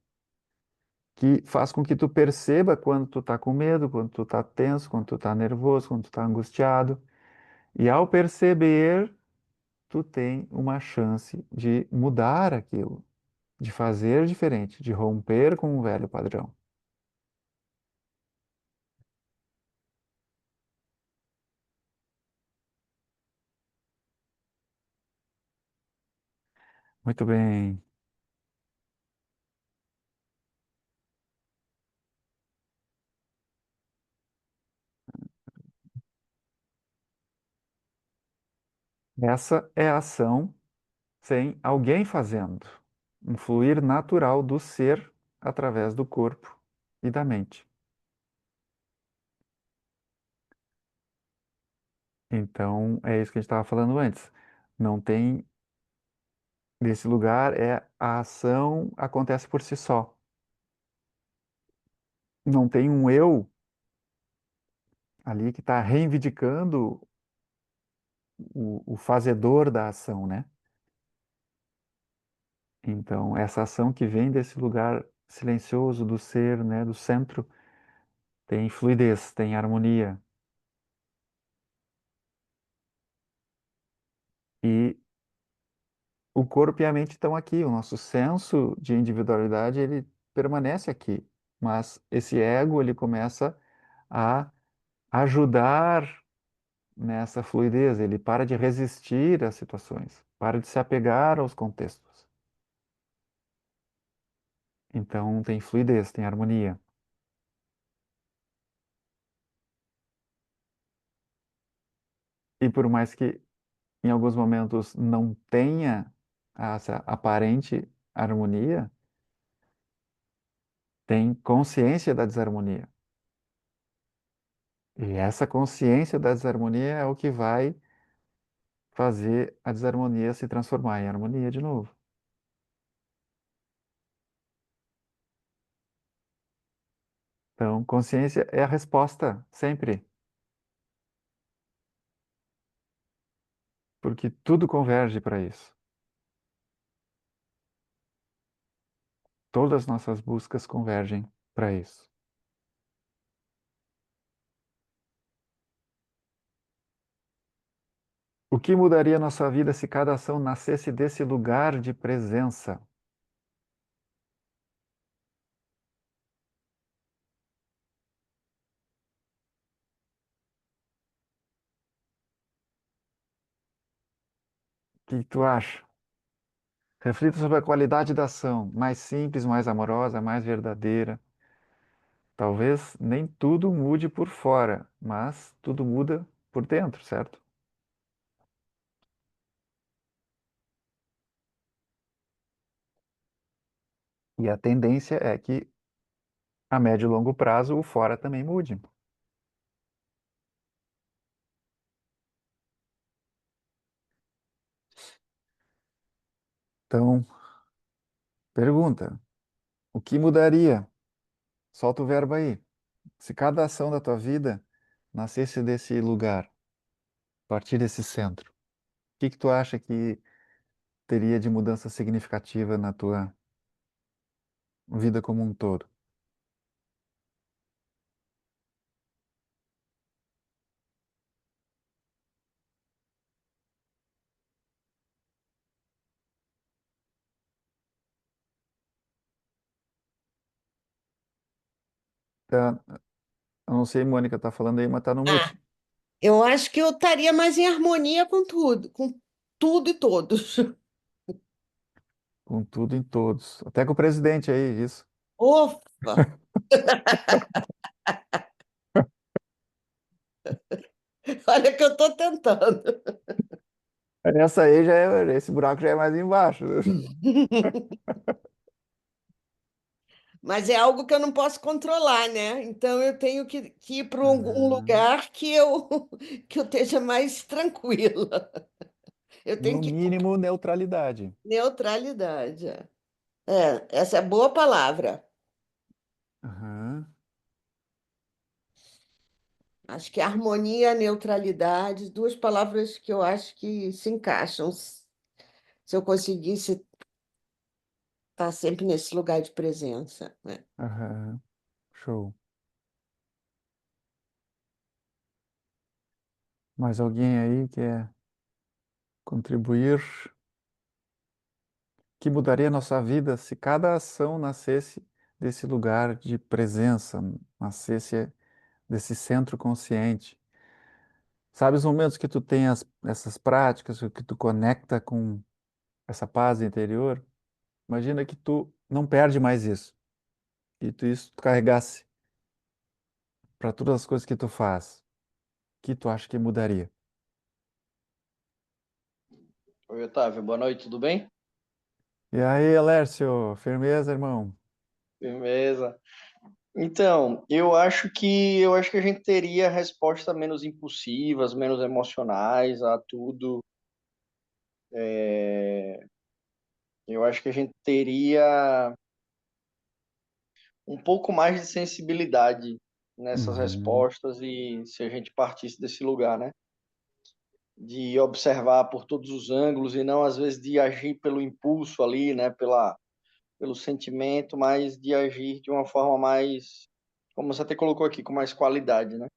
que faz com que tu perceba quando tu tá com medo, quando tu tá tenso, quando tu tá nervoso, quando tu tá angustiado. E ao perceber, tu tem uma chance de mudar aquilo, de fazer diferente, de romper com o velho padrão. Muito bem. Essa é a ação sem alguém fazendo. Um fluir natural do ser através do corpo e da mente. Então, é isso que a gente estava falando antes. Não tem, nesse lugar, a ação acontece por si só. Não tem um eu ali que está reivindicando o fazedor da ação, né? Então, essa ação que vem desse lugar silencioso do ser, né, do centro, tem fluidez, tem harmonia. E o corpo e a mente estão aqui, o nosso senso de individualidade, ele permanece aqui, mas esse ego, ele começa a ajudar nessa fluidez, ele para de resistir às situações, para de se apegar aos contextos. Então tem fluidez, tem harmonia. E por mais que em alguns momentos não tenha essa aparente harmonia, tem consciência da desarmonia. E essa consciência da desarmonia é o que vai fazer a desarmonia se transformar em harmonia de novo. Então, consciência é a resposta, sempre, porque tudo converge para isso. Todas as nossas buscas convergem para isso. O que mudaria a nossa vida se cada ação nascesse desse lugar de presença? O que tu acha? Reflita sobre a qualidade da ação, mais simples, mais amorosa, mais verdadeira. Talvez nem tudo mude por fora, mas tudo muda por dentro, certo? E a tendência é que a médio e longo prazo o fora também mude. Então, pergunta: o que mudaria? Solta o verbo aí. Se cada ação da tua vida nascesse desse lugar, a partir desse centro, o que que tu acha que teria de mudança significativa na tua vida como um todo? Tá, eu não sei, Mônica, tá falando aí, mas tá no Ah, mute. eu acho que eu estaria mais em harmonia com tudo e todos. Com tudo em todos. Até com o presidente aí, isso. Ufa! Olha que eu estou tentando. Essa aí já é, esse buraco já é mais embaixo. Mas é algo que eu não posso controlar, né? Então eu tenho que ir para um Aham. lugar que eu esteja mais tranquila. Eu tenho No que mínimo, neutralidade. neutralidade. Essa é boa palavra. Aham. Acho que harmonia, neutralidade, duas palavras que eu acho que se encaixam. Se eu conseguisse estar sempre nesse lugar de presença, né? Aham. Show. Mais alguém aí quer contribuir? Que mudaria a nossa vida se cada ação nascesse desse lugar de presença, nascesse desse centro consciente. Sabe os momentos que tu tem essas práticas, que tu conecta com essa paz interior? Imagina que tu não perde mais isso, e tu isso tu carregasse para todas as coisas que tu faz. O que tu acha que mudaria? Oi, Otávio, boa noite, tudo bem? E aí, Alércio, firmeza, irmão? Firmeza. Então, eu acho que a gente teria respostas menos impulsivas, menos emocionais a tudo. Eu acho que a gente teria um pouco mais de sensibilidade nessas Uhum, respostas e se a gente partisse desse lugar, né? De observar por todos os ângulos e não às vezes de agir pelo impulso ali, né? Pelo sentimento, mas de agir de uma forma mais, como você até colocou aqui, com mais qualidade, né?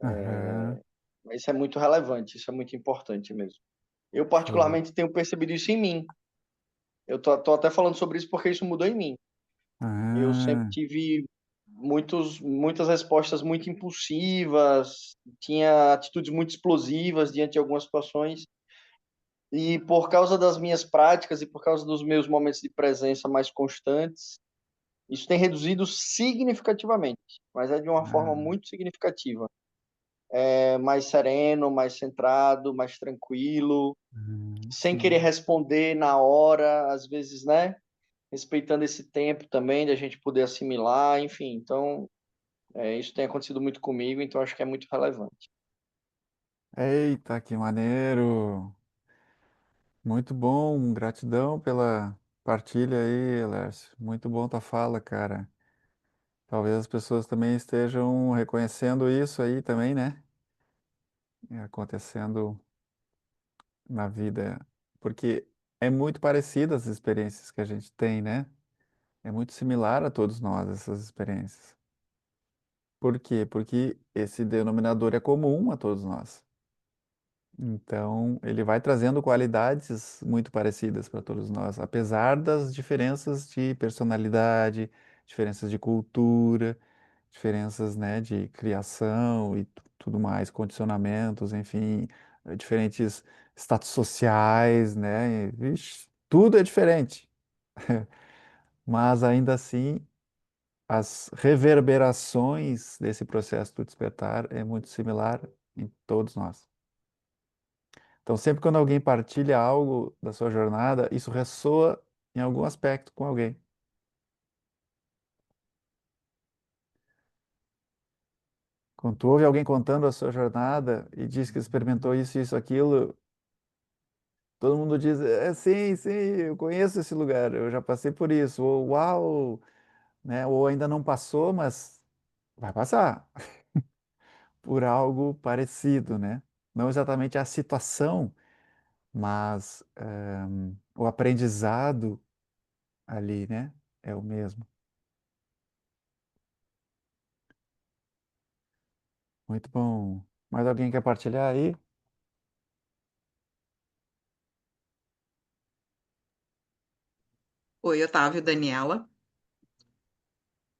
aham, Mas isso é muito relevante, isso é muito importante mesmo. Eu, show. particularmente, tenho percebido isso em mim. Eu tô até falando sobre isso porque isso mudou em mim. Eu sempre Ah, tive muitas respostas muito impulsivas, tinha atitudes muito explosivas diante de algumas situações. E por causa das minhas práticas e por causa dos meus momentos de presença mais constantes, isso tem reduzido significativamente, mas é de uma forma ah, muito significativa. É mais sereno, mais centrado, mais tranquilo, sem querer sim. responder na hora, às vezes, né? Respeitando esse tempo também de a gente poder assimilar, enfim. Então, isso tem acontecido muito comigo, então acho que é muito relevante. Eita, que maneiro! Muito bom, gratidão pela partilha aí, Alércio. Muito bom tua fala, cara. Talvez as pessoas também estejam reconhecendo isso aí também, né? Acontecendo na vida, porque é muito parecida as experiências que a gente tem, né? É muito similar a todos nós essas experiências. Por quê? Porque esse denominador é comum a todos nós. Então, ele vai trazendo qualidades muito parecidas para todos nós, apesar das diferenças de personalidade, diferenças de cultura, diferenças, né, de criação e tudo mais, condicionamentos, enfim, diferentes status sociais, né? Vixe, tudo é diferente. Mas ainda assim, as reverberações desse processo do despertar é muito similar em todos nós. Então, sempre quando alguém partilha algo da sua jornada, isso ressoa em algum aspecto com alguém. Quando tu ouve alguém contando a sua jornada e diz que experimentou isso, aquilo, todo mundo diz, sim, sim, eu conheço esse lugar, eu já passei por isso, ou uau, né? Ou ainda não passou, mas vai passar por algo parecido, né? Não exatamente a situação, mas o aprendizado ali, né? É o mesmo. Muito bom. Mais alguém quer partilhar aí? Oi, Otávio, Daniela.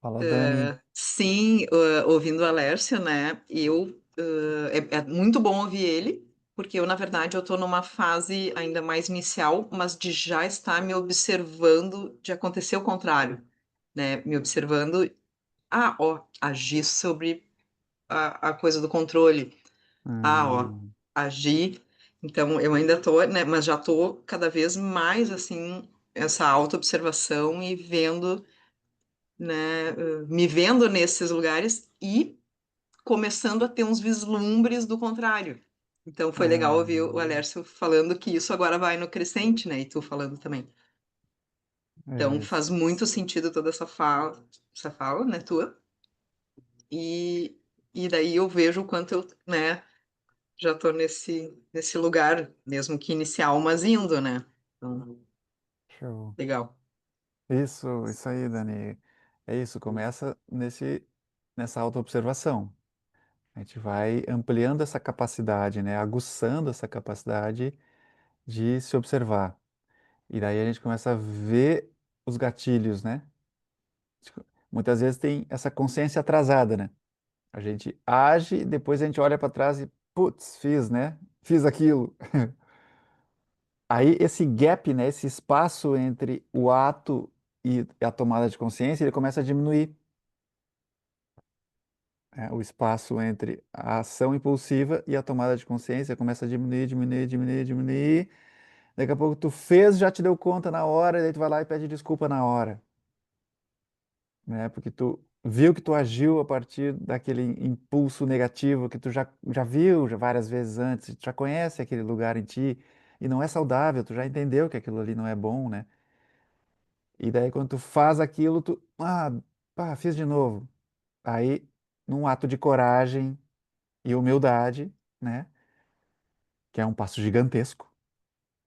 Fala, Dani. Sim, ouvindo o Alércio, né? É muito bom ouvir ele, porque eu, na verdade, eu tô numa fase ainda mais inicial, mas de já estar me observando de acontecer o contrário, né? Me observando, ó, agir sobre a coisa do controle. Ó, Hum, agir. Então, eu ainda tô, né? Mas já tô cada vez mais, assim, essa autoobservação e vendo, né? Me vendo nesses lugares e começando a ter uns vislumbres do contrário. Então, foi legal ouvir o ah, Alércio falando que isso agora vai no crescente, né? E tu falando também. Então, é faz isso. muito sentido toda essa fala, né, tua. E, e daí eu vejo o quanto eu, né, já tô nesse lugar, mesmo que inicial, mas indo, né? Então, Show. legal. Isso aí, Dani. É isso, começa nessa autoobservação. A gente vai ampliando essa capacidade, né? Aguçando essa capacidade de se observar. E daí a gente começa a ver os gatilhos, né? Tipo, muitas vezes tem essa consciência atrasada, né? A gente age, depois a gente olha para trás e, putz, fiz, né? Fiz aquilo. Aí esse gap, né? Esse espaço entre o ato e a tomada de consciência, ele começa a diminuir. O espaço entre a ação impulsiva e a tomada de consciência começa a diminuir, diminuir, diminuir, diminuir. Daqui a pouco tu fez, já te deu conta na hora, e daí tu vai lá e pede desculpa na hora, né? Porque tu viu que tu agiu a partir daquele impulso negativo que tu já viu já várias vezes antes, tu já conhece aquele lugar em ti e não é saudável, tu já entendeu que aquilo ali não é bom, né? E daí quando tu faz aquilo, tu, pá, fiz de novo. Aí, num ato de coragem e humildade, né? Que é um passo gigantesco,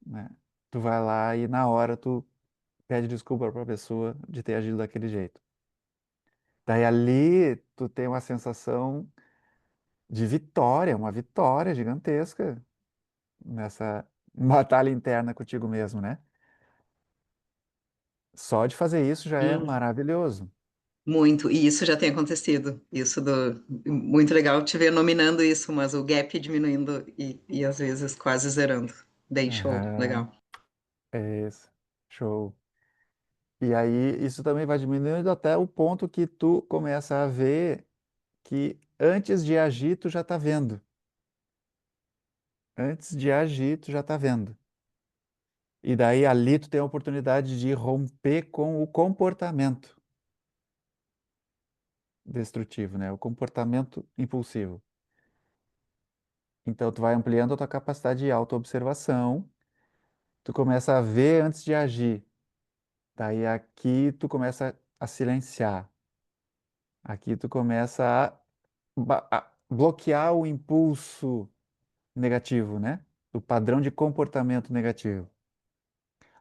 né? Tu vai lá e na hora tu pede desculpa para a pessoa de ter agido daquele jeito. Daí ali tu tem uma sensação de vitória, uma vitória gigantesca nessa batalha interna contigo mesmo, né? Só de fazer isso já é Hum, maravilhoso. muito. E isso já tem acontecido. Isso do muito legal te ver nominando isso, mas o gap diminuindo e às vezes quase zerando. Bem show, Aham, legal. é isso. Show. E aí isso também vai diminuindo até o ponto que tu começa a ver que antes de agir tu já tá vendo. Antes de agir tu já tá vendo. E daí ali tu tem a oportunidade de romper com o comportamento destrutivo, né? O comportamento impulsivo. Então tu vai ampliando a tua capacidade de autoobservação, tu começa a ver antes de agir. Daí aqui tu começa a silenciar. Aqui tu começa a bloquear o impulso negativo, né? O padrão de comportamento negativo.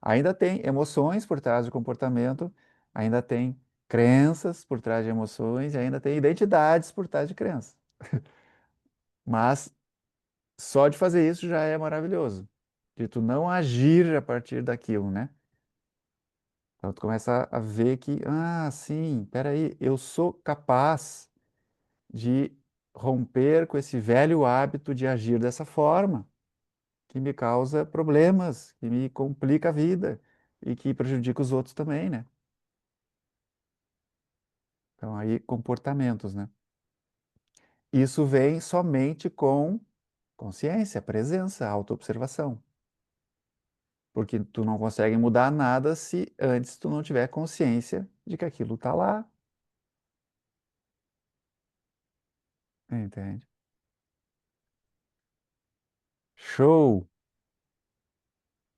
Ainda tem emoções por trás do comportamento, ainda tem crenças por trás de emoções, e ainda tem identidades por trás de crenças. Mas só de fazer isso já é maravilhoso. De tu não agir a partir daquilo, né? Então tu começa a ver que, sim, peraí, eu sou capaz de romper com esse velho hábito de agir dessa forma, que me causa problemas, que me complica a vida e que prejudica os outros também, né? Então aí comportamentos, né? Isso vem somente com consciência, presença, autoobservação. Porque tu não consegue mudar nada se antes tu não tiver consciência de que aquilo tá lá. Entende? Show!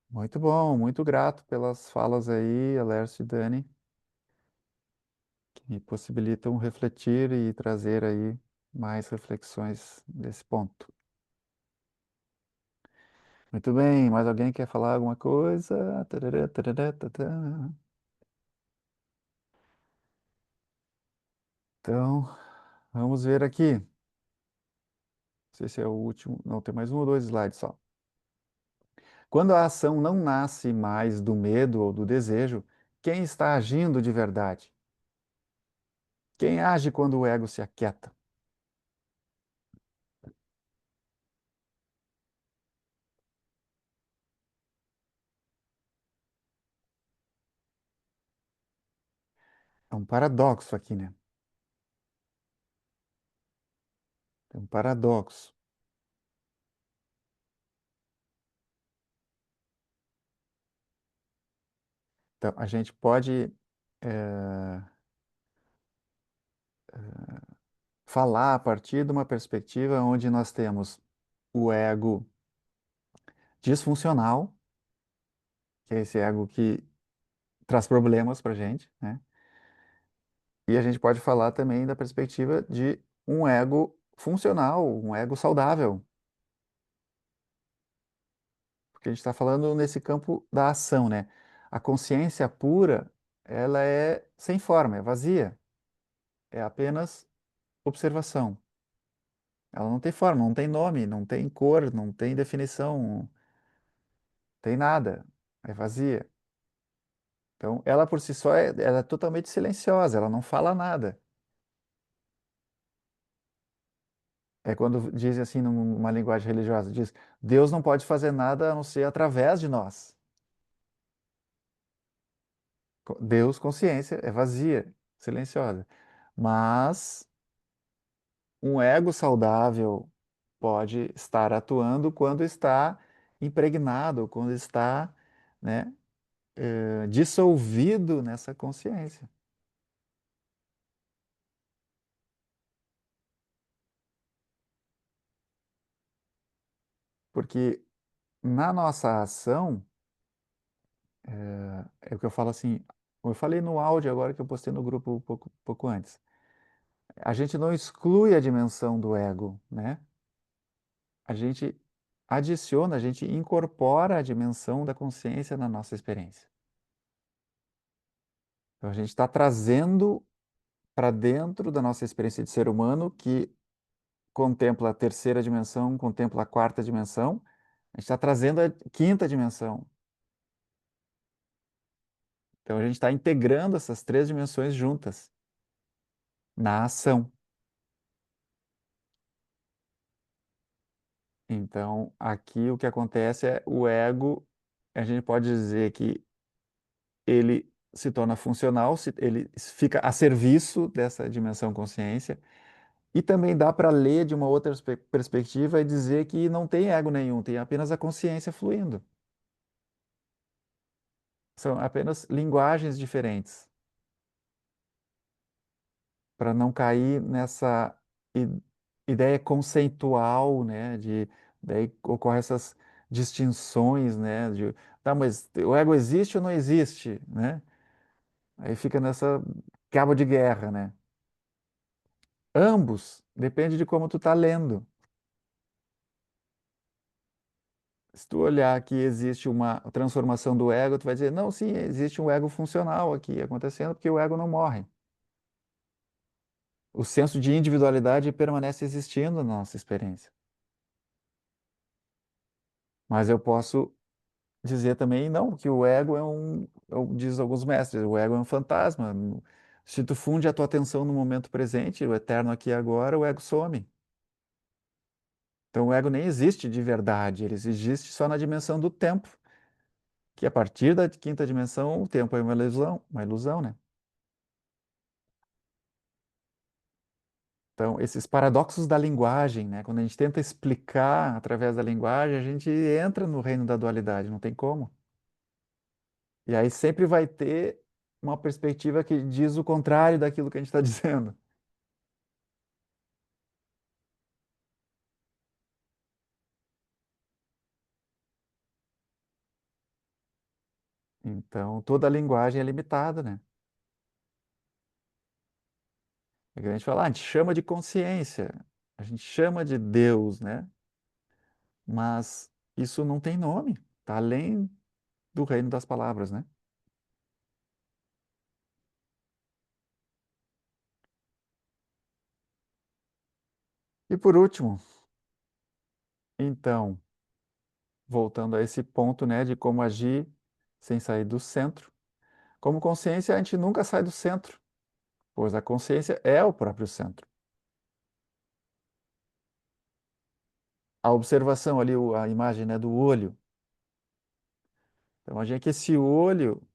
Muito bom, muito grato pelas falas aí, Alércio e Dani, que me possibilitam refletir e trazer aí mais reflexões desse ponto. Muito bem, mais alguém quer falar alguma coisa? Tarará, tarará, tarará. Então, vamos ver aqui. Não sei se é o último. Não, tem mais um ou dois slides só. Quando a ação não nasce mais do medo ou do desejo, quem está agindo de verdade? Quem age quando o ego se aquieta? É um paradoxo aqui, né? É um paradoxo. Então, a gente pode falar a partir de uma perspectiva onde nós temos o ego disfuncional, que é esse ego que traz problemas para a gente, né? E a gente pode falar também da perspectiva de um ego funcional, um ego saudável, porque a gente está falando nesse campo da ação, né? A consciência pura, ela é sem forma, é vazia, é apenas observação. Ela não tem forma, não tem nome, não tem cor, não tem definição, não tem nada, é vazia. Então, ela por si só ela é totalmente silenciosa, ela não fala nada. É quando dizem assim, numa linguagem religiosa, diz, Deus não pode fazer nada a não ser através de nós. Deus, consciência, é vazia, silenciosa. Mas um ego saudável pode estar atuando quando está impregnado, quando está, né, dissolvido nessa consciência. Porque na nossa ação, é o que eu falo assim, eu falei no áudio agora que eu postei no grupo pouco antes. A gente não exclui a dimensão do ego, né? A gente adiciona, a gente incorpora a dimensão da consciência na nossa experiência. Então a gente está trazendo para dentro da nossa experiência de ser humano, que contempla a terceira dimensão, contempla a quarta dimensão, a gente está trazendo a quinta dimensão. Então a gente está integrando essas três dimensões juntas na ação. Então aqui o que acontece é o ego, a gente pode dizer que ele se torna funcional, ele fica a serviço dessa dimensão consciência, e também dá para ler de uma outra perspectiva e dizer que não tem ego nenhum, tem apenas a consciência fluindo. São apenas linguagens diferentes, para não cair nessa ideia conceitual, né, daí ocorrem essas distinções, né, de, tá, mas o ego existe ou não existe, né? Aí fica nessa cabo de guerra, né? Ambos, depende de como tu tá lendo. Se tu olhar que existe uma transformação do ego, tu vai dizer, não, sim, existe um ego funcional aqui acontecendo, porque o ego não morre. O senso de individualidade permanece existindo na nossa experiência. Mas eu posso dizer também, não, que o ego é diz alguns mestres, o ego é um fantasma. Se tu funde a tua atenção no momento presente, o eterno aqui e agora, o ego some. Então o ego nem existe de verdade, ele existe só na dimensão do tempo, que a partir da quinta dimensão, o tempo é uma ilusão, né? Então, esses paradoxos da linguagem, né? Quando a gente tenta explicar através da linguagem, a gente entra no reino da dualidade, não tem como. E aí sempre vai ter uma perspectiva que diz o contrário daquilo que a gente está dizendo. Então, toda a linguagem é limitada, né? É que a gente fala, a gente chama de consciência, a gente chama de Deus, né? Mas isso não tem nome, está além do reino das palavras, né? E por último, então, voltando a esse ponto, né, de como agir sem sair do centro. Como consciência, a gente nunca sai do centro, pois a consciência é o próprio centro. A observação ali, a imagem, né, do olho. Então, imagina que esse olho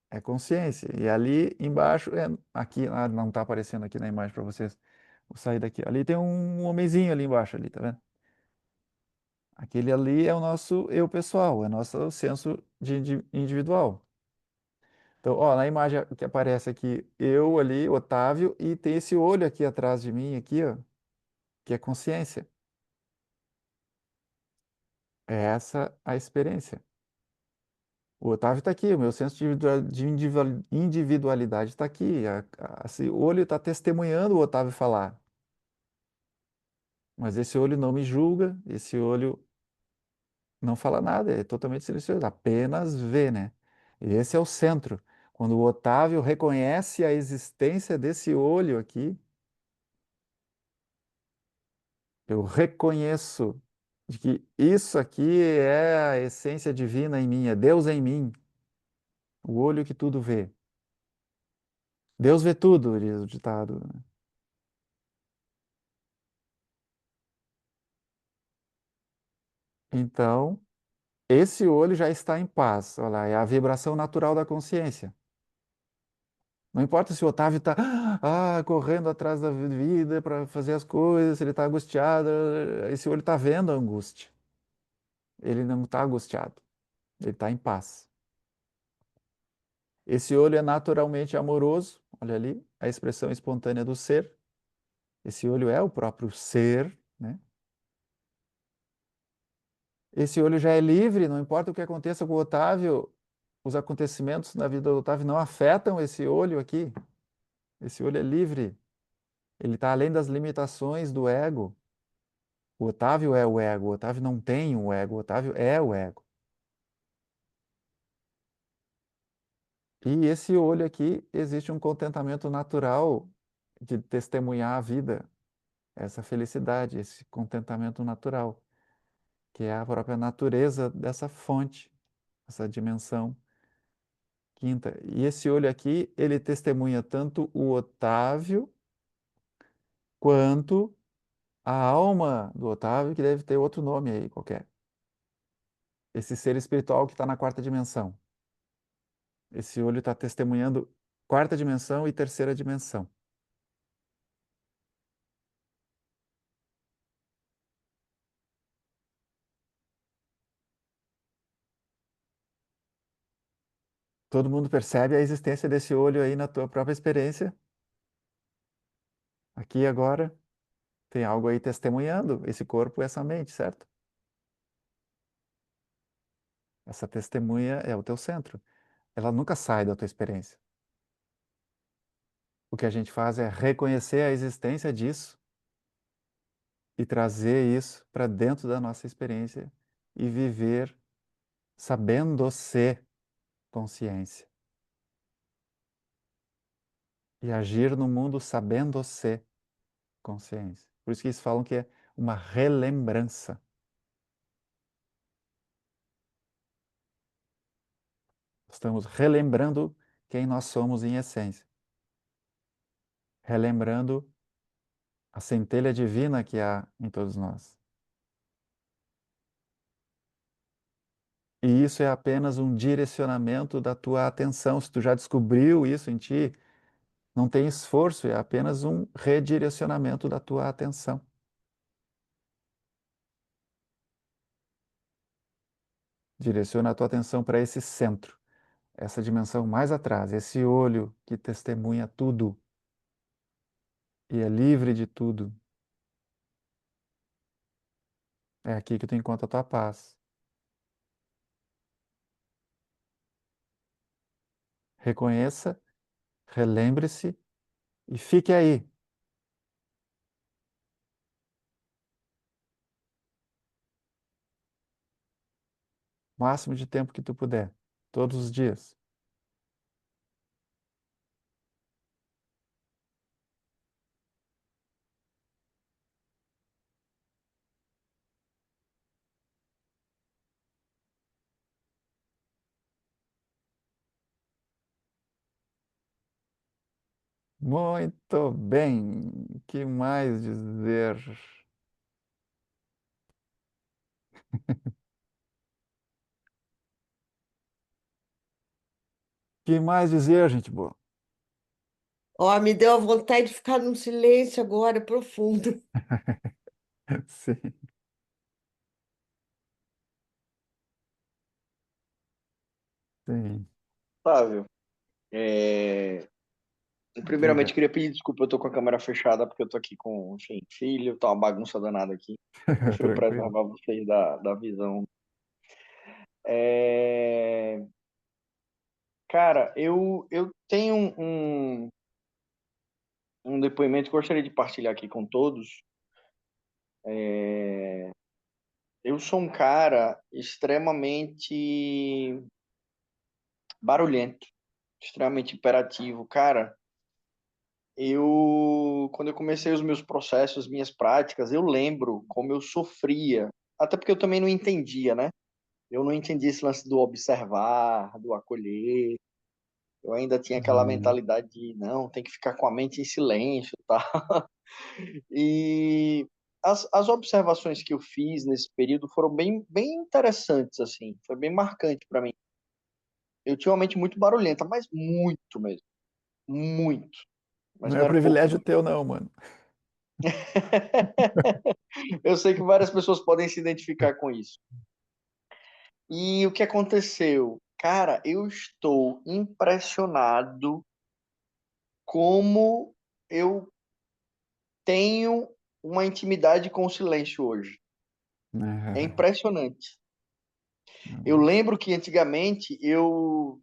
é consciência. E ali embaixo, aqui, não está aparecendo aqui na imagem para vocês. Vou sair daqui. Ali tem um homenzinho ali embaixo, ali, tá vendo? Aquele ali é o nosso eu pessoal, é nosso senso de individual. Então, ó, na imagem que aparece aqui, eu ali, Otávio, e tem esse olho aqui atrás de mim, aqui, ó, que é consciência. É essa a experiência. O Otávio está aqui, o meu senso de individualidade está aqui. Esse olho está testemunhando o Otávio falar. Mas esse olho não me julga, esse olho não fala nada, é totalmente silencioso, apenas vê, né? E esse é o centro. Quando o Otávio reconhece a existência desse olho aqui, eu reconheço de que isso aqui é a essência divina em mim, é Deus em mim, o olho que tudo vê. Deus vê tudo, diz o ditado, né? Então, esse olho já está em paz. Olha lá, é a vibração natural da consciência. Não importa se o Otávio está correndo atrás da vida para fazer as coisas, se ele está angustiado, esse olho está vendo a angústia. Ele não está angustiado, ele está em paz. Esse olho é naturalmente amoroso, olha ali, a expressão espontânea do ser. Esse olho é o próprio ser, né? Esse olho já é livre, não importa o que aconteça com o Otávio, os acontecimentos na vida do Otávio não afetam esse olho aqui. Esse olho é livre, ele está além das limitações do ego. O Otávio é o ego, o Otávio não tem o ego, o Otávio é o ego. E esse olho aqui, existe um contentamento natural de testemunhar a vida, essa felicidade, esse contentamento natural, que é a própria natureza dessa fonte, essa dimensão quinta. E esse olho aqui, ele testemunha tanto o Otávio quanto a alma do Otávio, que deve ter outro nome aí qualquer. Esse ser espiritual que está na quarta dimensão. Esse olho está testemunhando quarta dimensão e terceira dimensão. Todo mundo percebe a existência desse olho aí na tua própria experiência. Aqui e agora tem algo aí testemunhando esse corpo e essa mente, certo? Essa testemunha é o teu centro. Ela nunca sai da tua experiência. O que a gente faz é reconhecer a existência disso e trazer isso para dentro da nossa experiência e viver sabendo-se consciência. E agir no mundo sabendo-se consciência. Por isso que eles falam que é uma relembrança. Estamos relembrando quem nós somos em essência. Relembrando a centelha divina que há em todos nós. E isso é apenas um direcionamento da tua atenção. Se tu já descobriu isso em ti, não tem esforço, é apenas um redirecionamento da tua atenção. Direciona a tua atenção para esse centro, essa dimensão mais atrás, esse olho que testemunha tudo e é livre de tudo. É aqui que tu encontra a tua paz. Reconheça, relembre-se e fique aí. O máximo de tempo que tu puder, todos os dias. Muito bem. O que mais dizer? Que mais dizer, gente boa? Ó, me deu a vontade de ficar num silêncio agora profundo. Sim, sim. Otávio, Diga. primeiramente queria pedir desculpa, eu tô com a câmera fechada porque eu tô aqui com, enfim, filho, tá uma bagunça danada aqui. Prefiro Tranquilo. preservar vocês da visão. É, Cara, eu tenho um depoimento que eu gostaria de partilhar aqui com todos. Eu sou um cara extremamente barulhento, extremamente hiperativo. Cara, quando eu comecei os meus processos, minhas práticas, eu lembro como eu sofria. Até porque eu também não entendia, né? Eu não entendia esse lance do observar, do acolher. Eu ainda tinha aquela Uhum. mentalidade de, não, tem que ficar com a mente em silêncio, tá? E as observações que eu fiz nesse período foram bem interessantes, assim. Foi bem marcante para mim. Eu tinha uma mente muito barulhenta, mas muito mesmo. Muito. Mas Não é não era pouco, privilégio não. teu, não, mano. Eu sei que várias pessoas podem se identificar com isso. E o que aconteceu? Cara, eu estou impressionado como eu tenho uma intimidade com o silêncio hoje. É É, impressionante. Eu lembro que antigamente eu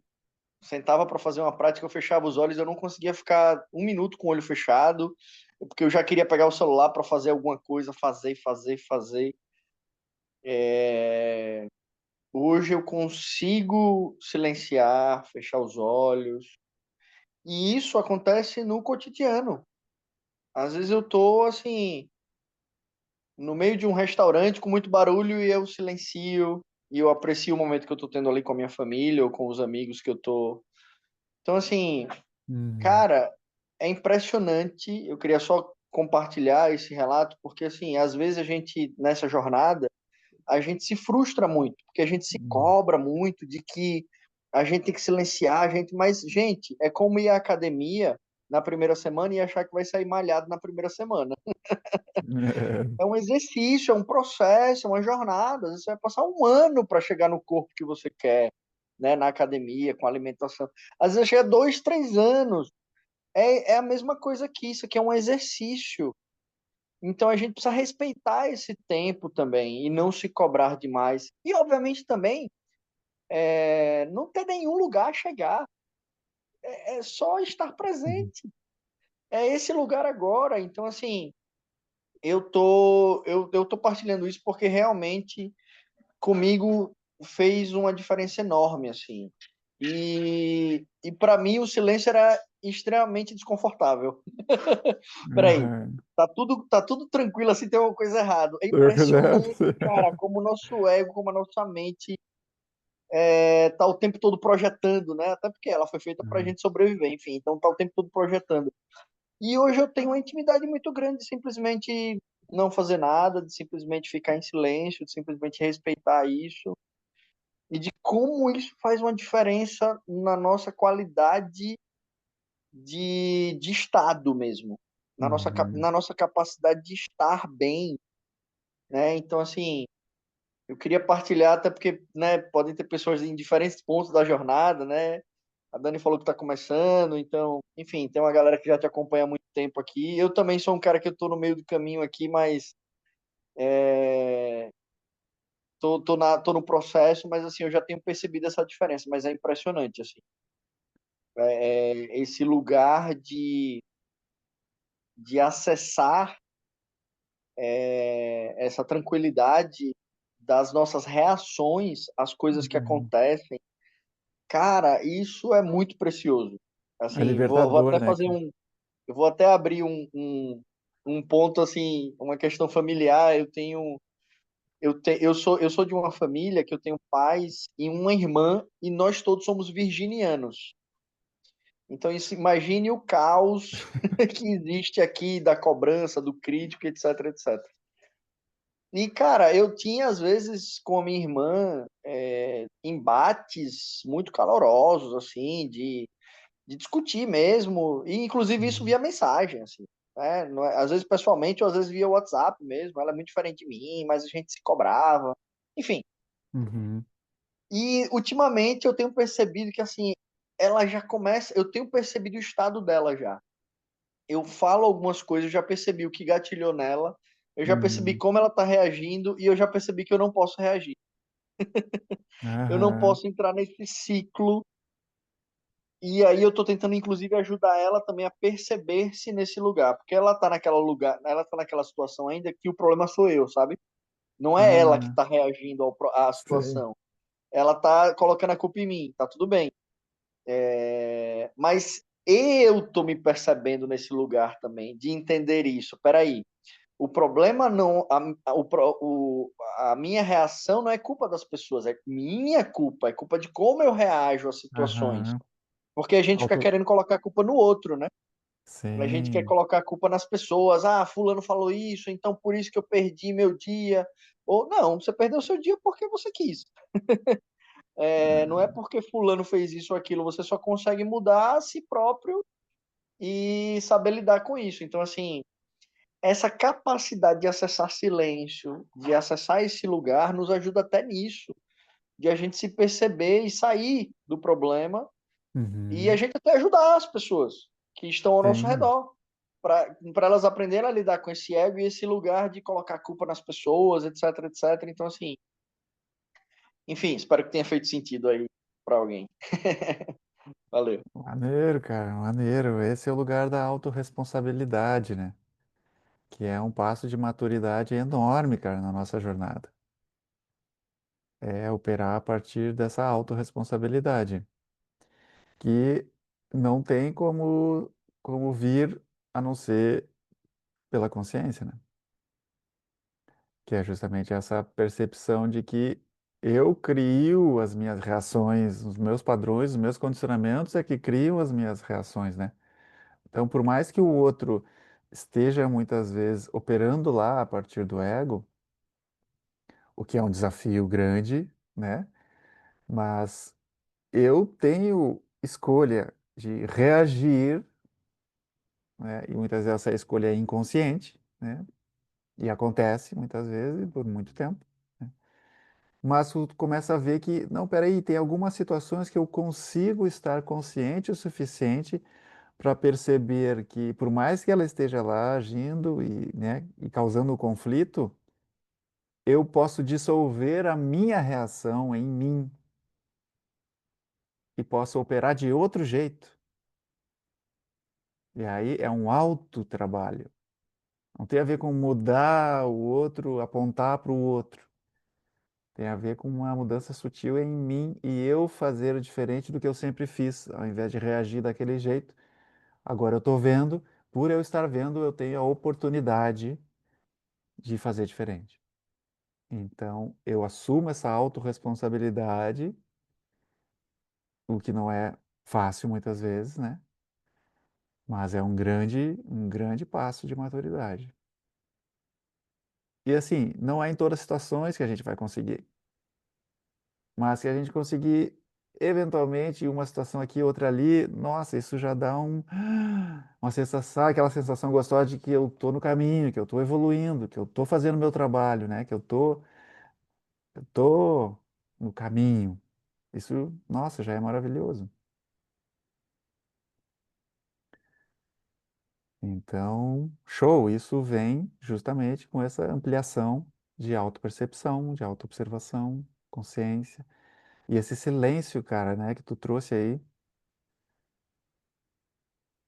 sentava para fazer uma prática, eu fechava os olhos, eu não conseguia ficar um minuto com o olho fechado, porque eu já queria pegar o celular para fazer alguma coisa, fazer. Hoje eu consigo silenciar, fechar os olhos, e isso acontece no cotidiano. Às vezes eu tô assim, no meio de um restaurante com muito barulho e eu silencio e eu aprecio o momento que eu tô tendo ali com a minha família ou com os amigos que eu tô. Então assim, Uhum. cara, é impressionante. Eu queria só compartilhar esse relato porque assim, às vezes a gente nessa jornada a gente se frustra muito, porque a gente se Uhum. cobra muito de que a gente tem que silenciar a gente, mas, gente, é como ir à academia na primeira semana e achar que vai sair malhado na primeira semana. É. É um exercício, é um processo, é uma jornada. Você vai passar um ano para chegar no corpo que você quer, né, na academia, com alimentação. Às vezes chega 2, 3 anos. É a mesma coisa que isso aqui é um exercício. Então a gente precisa respeitar esse tempo também e não se cobrar demais. E, obviamente, também não ter nenhum lugar a chegar. É só estar presente. É esse lugar agora. Então, assim, eu tô partilhando isso porque realmente comigo fez uma diferença enorme, assim. E para mim o silêncio era extremamente desconfortável. Peraí, Aham. tá tudo tranquilo, assim, tem uma coisa errada. É Tô cuidado. impressionante, cara, como o nosso ego, como a nossa mente tá o tempo todo projetando, né? Até porque ela foi feita pra Uhum. gente sobreviver, enfim, então tá o tempo todo projetando. E hoje eu tenho uma intimidade muito grande de simplesmente não fazer nada, de simplesmente ficar em silêncio, de simplesmente respeitar isso, e de como isso faz uma diferença na nossa qualidade de estado mesmo, Uhum. na nossa capacidade de estar bem, né? Então, assim, eu queria partilhar, até porque, né, podem ter pessoas em diferentes pontos da jornada, né? A Dani falou que está começando, então, enfim, tem uma galera que já te acompanha há muito tempo aqui. Eu também sou um cara que eu tô no meio do caminho aqui, mas tô no processo, mas assim, eu já tenho percebido essa diferença, mas é impressionante, assim. Esse lugar de acessar essa tranquilidade das nossas reações às coisas que Uhum. acontecem. Cara, isso é muito precioso. É Assim, vou libertador, até né, fazer cara? eu vou até abrir um ponto assim, uma questão familiar. Eu sou de uma família que eu tenho pais e uma irmã e nós todos somos virginianos. Então, isso, imagine o caos que existe aqui da cobrança, do crítico, etc, etc. E, cara, eu tinha, às vezes, com a minha irmã, embates muito calorosos, assim, de discutir mesmo, e inclusive isso Uhum. via mensagem, assim, né? Às vezes pessoalmente, ou às vezes via WhatsApp mesmo. Ela é muito diferente de mim, mas a gente se cobrava. Enfim, Uhum. e ultimamente eu tenho percebido que, assim, ela já começa. Eu tenho percebido o estado dela já. Eu falo algumas coisas, eu já percebi o que gatilhou nela, eu já percebi Uhum. como ela tá reagindo e eu já percebi que eu não posso reagir. Eu não Aham. posso entrar nesse ciclo. E aí eu tô tentando, inclusive, ajudar ela também a perceber-se nesse lugar, porque ela tá naquela situação ainda que o problema sou eu, sabe? Não é ela que Ah, tá reagindo à sei. situação. Ela tá colocando a culpa em mim, tá tudo bem. Mas eu tô me percebendo nesse lugar também, de entender isso. Peraí, o problema não, a minha reação não é culpa das pessoas, é minha culpa, é culpa de como eu reajo às situações. Aham. Porque a gente fica Auto... querendo colocar a culpa no outro, né? A gente quer Sim. colocar a culpa nas pessoas. Ah, fulano falou isso, então por isso que eu perdi meu dia. Ou não, você perdeu seu dia porque você quis. Não é porque fulano fez isso ou aquilo, você só consegue mudar a si próprio e saber lidar com isso. Então, assim, essa capacidade de acessar silêncio, de acessar esse lugar, nos ajuda até nisso, de a gente se perceber e sair do problema e a Uhum. gente até ajudar as pessoas que estão ao nosso Sim. redor, para elas aprenderem a lidar com esse ego e esse lugar de colocar culpa nas pessoas, etc, etc. Então, assim, enfim, espero que tenha feito sentido aí para alguém. Valeu. Maneiro, cara, maneiro. Esse é o lugar da autorresponsabilidade, né? Que é um passo de maturidade enorme, cara, na nossa jornada. É operar a partir dessa autorresponsabilidade, que não tem como vir a não ser pela consciência, né? Que é justamente essa percepção de que eu crio as minhas reações, os meus padrões, os meus condicionamentos é que criam as minhas reações, né? Então, por mais que o outro esteja muitas vezes operando lá a partir do ego, o que é um desafio grande, né? Mas eu tenho escolha de reagir, né? E muitas vezes essa escolha é inconsciente, né? E acontece muitas vezes por muito tempo, né? Mas tu começa a ver que, não, peraí, tem algumas situações que eu consigo estar consciente o suficiente para perceber que, por mais que ela esteja lá agindo e, né, e causando conflito, eu posso dissolver a minha reação em mim e posso operar de outro jeito. E aí é um alto trabalho. Não tem a ver com mudar o outro, apontar para o outro. Tem a ver com uma mudança sutil em mim e eu fazer diferente do que eu sempre fiz, ao invés de reagir daquele jeito. Agora eu estou vendo, por eu estar vendo, eu tenho a oportunidade de fazer diferente. Então, eu assumo essa autorresponsabilidade, o que não é fácil muitas vezes, né? Mas é um grande passo de maturidade. E assim, não é em todas as situações que a gente vai conseguir, mas se a gente conseguir, eventualmente, uma situação aqui, outra ali, nossa, isso já dá uma sensação, aquela sensação gostosa de que eu estou no caminho, que eu estou evoluindo, que eu estou fazendo o meu trabalho, né? Que eu tô no caminho. Isso, nossa, já é maravilhoso. Então, show, isso vem justamente com essa ampliação de autopercepção, de autoobservação, consciência. E esse silêncio, cara, né, que tu trouxe aí,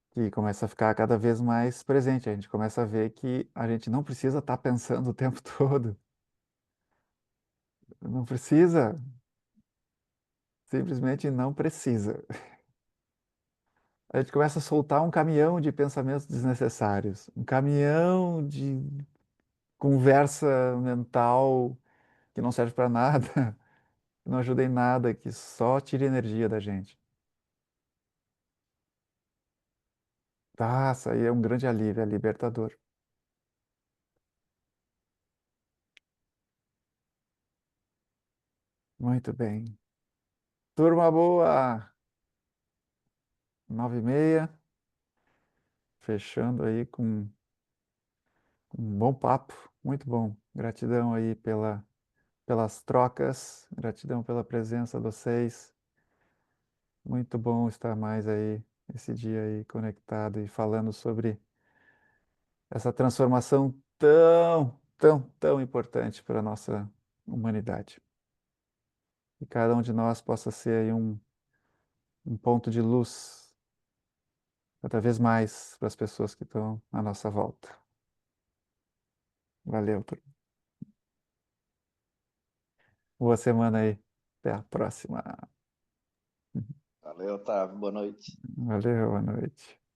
que começa a ficar cada vez mais presente. A gente começa a ver que a gente não precisa estar pensando o tempo todo. Não precisa, simplesmente não precisa. A gente começa a soltar um caminhão de pensamentos desnecessários, um caminhão de conversa mental que não serve para nada, que não ajuda em nada, que só tira energia da gente. Tá, isso aí é um grande alívio, é libertador. Muito bem. Turma boa, 9h30, fechando aí com um bom papo, muito bom. Gratidão aí pelas trocas, gratidão pela presença de vocês. Muito bom estar mais aí esse dia aí conectado e falando sobre essa transformação tão, tão, tão importante para a nossa humanidade. E cada um de nós possa ser aí um ponto de luz cada vez mais para as pessoas que estão à nossa volta. Valeu, turma. Boa semana aí. Até a próxima. Valeu, Otávio. Boa noite. Valeu, boa noite.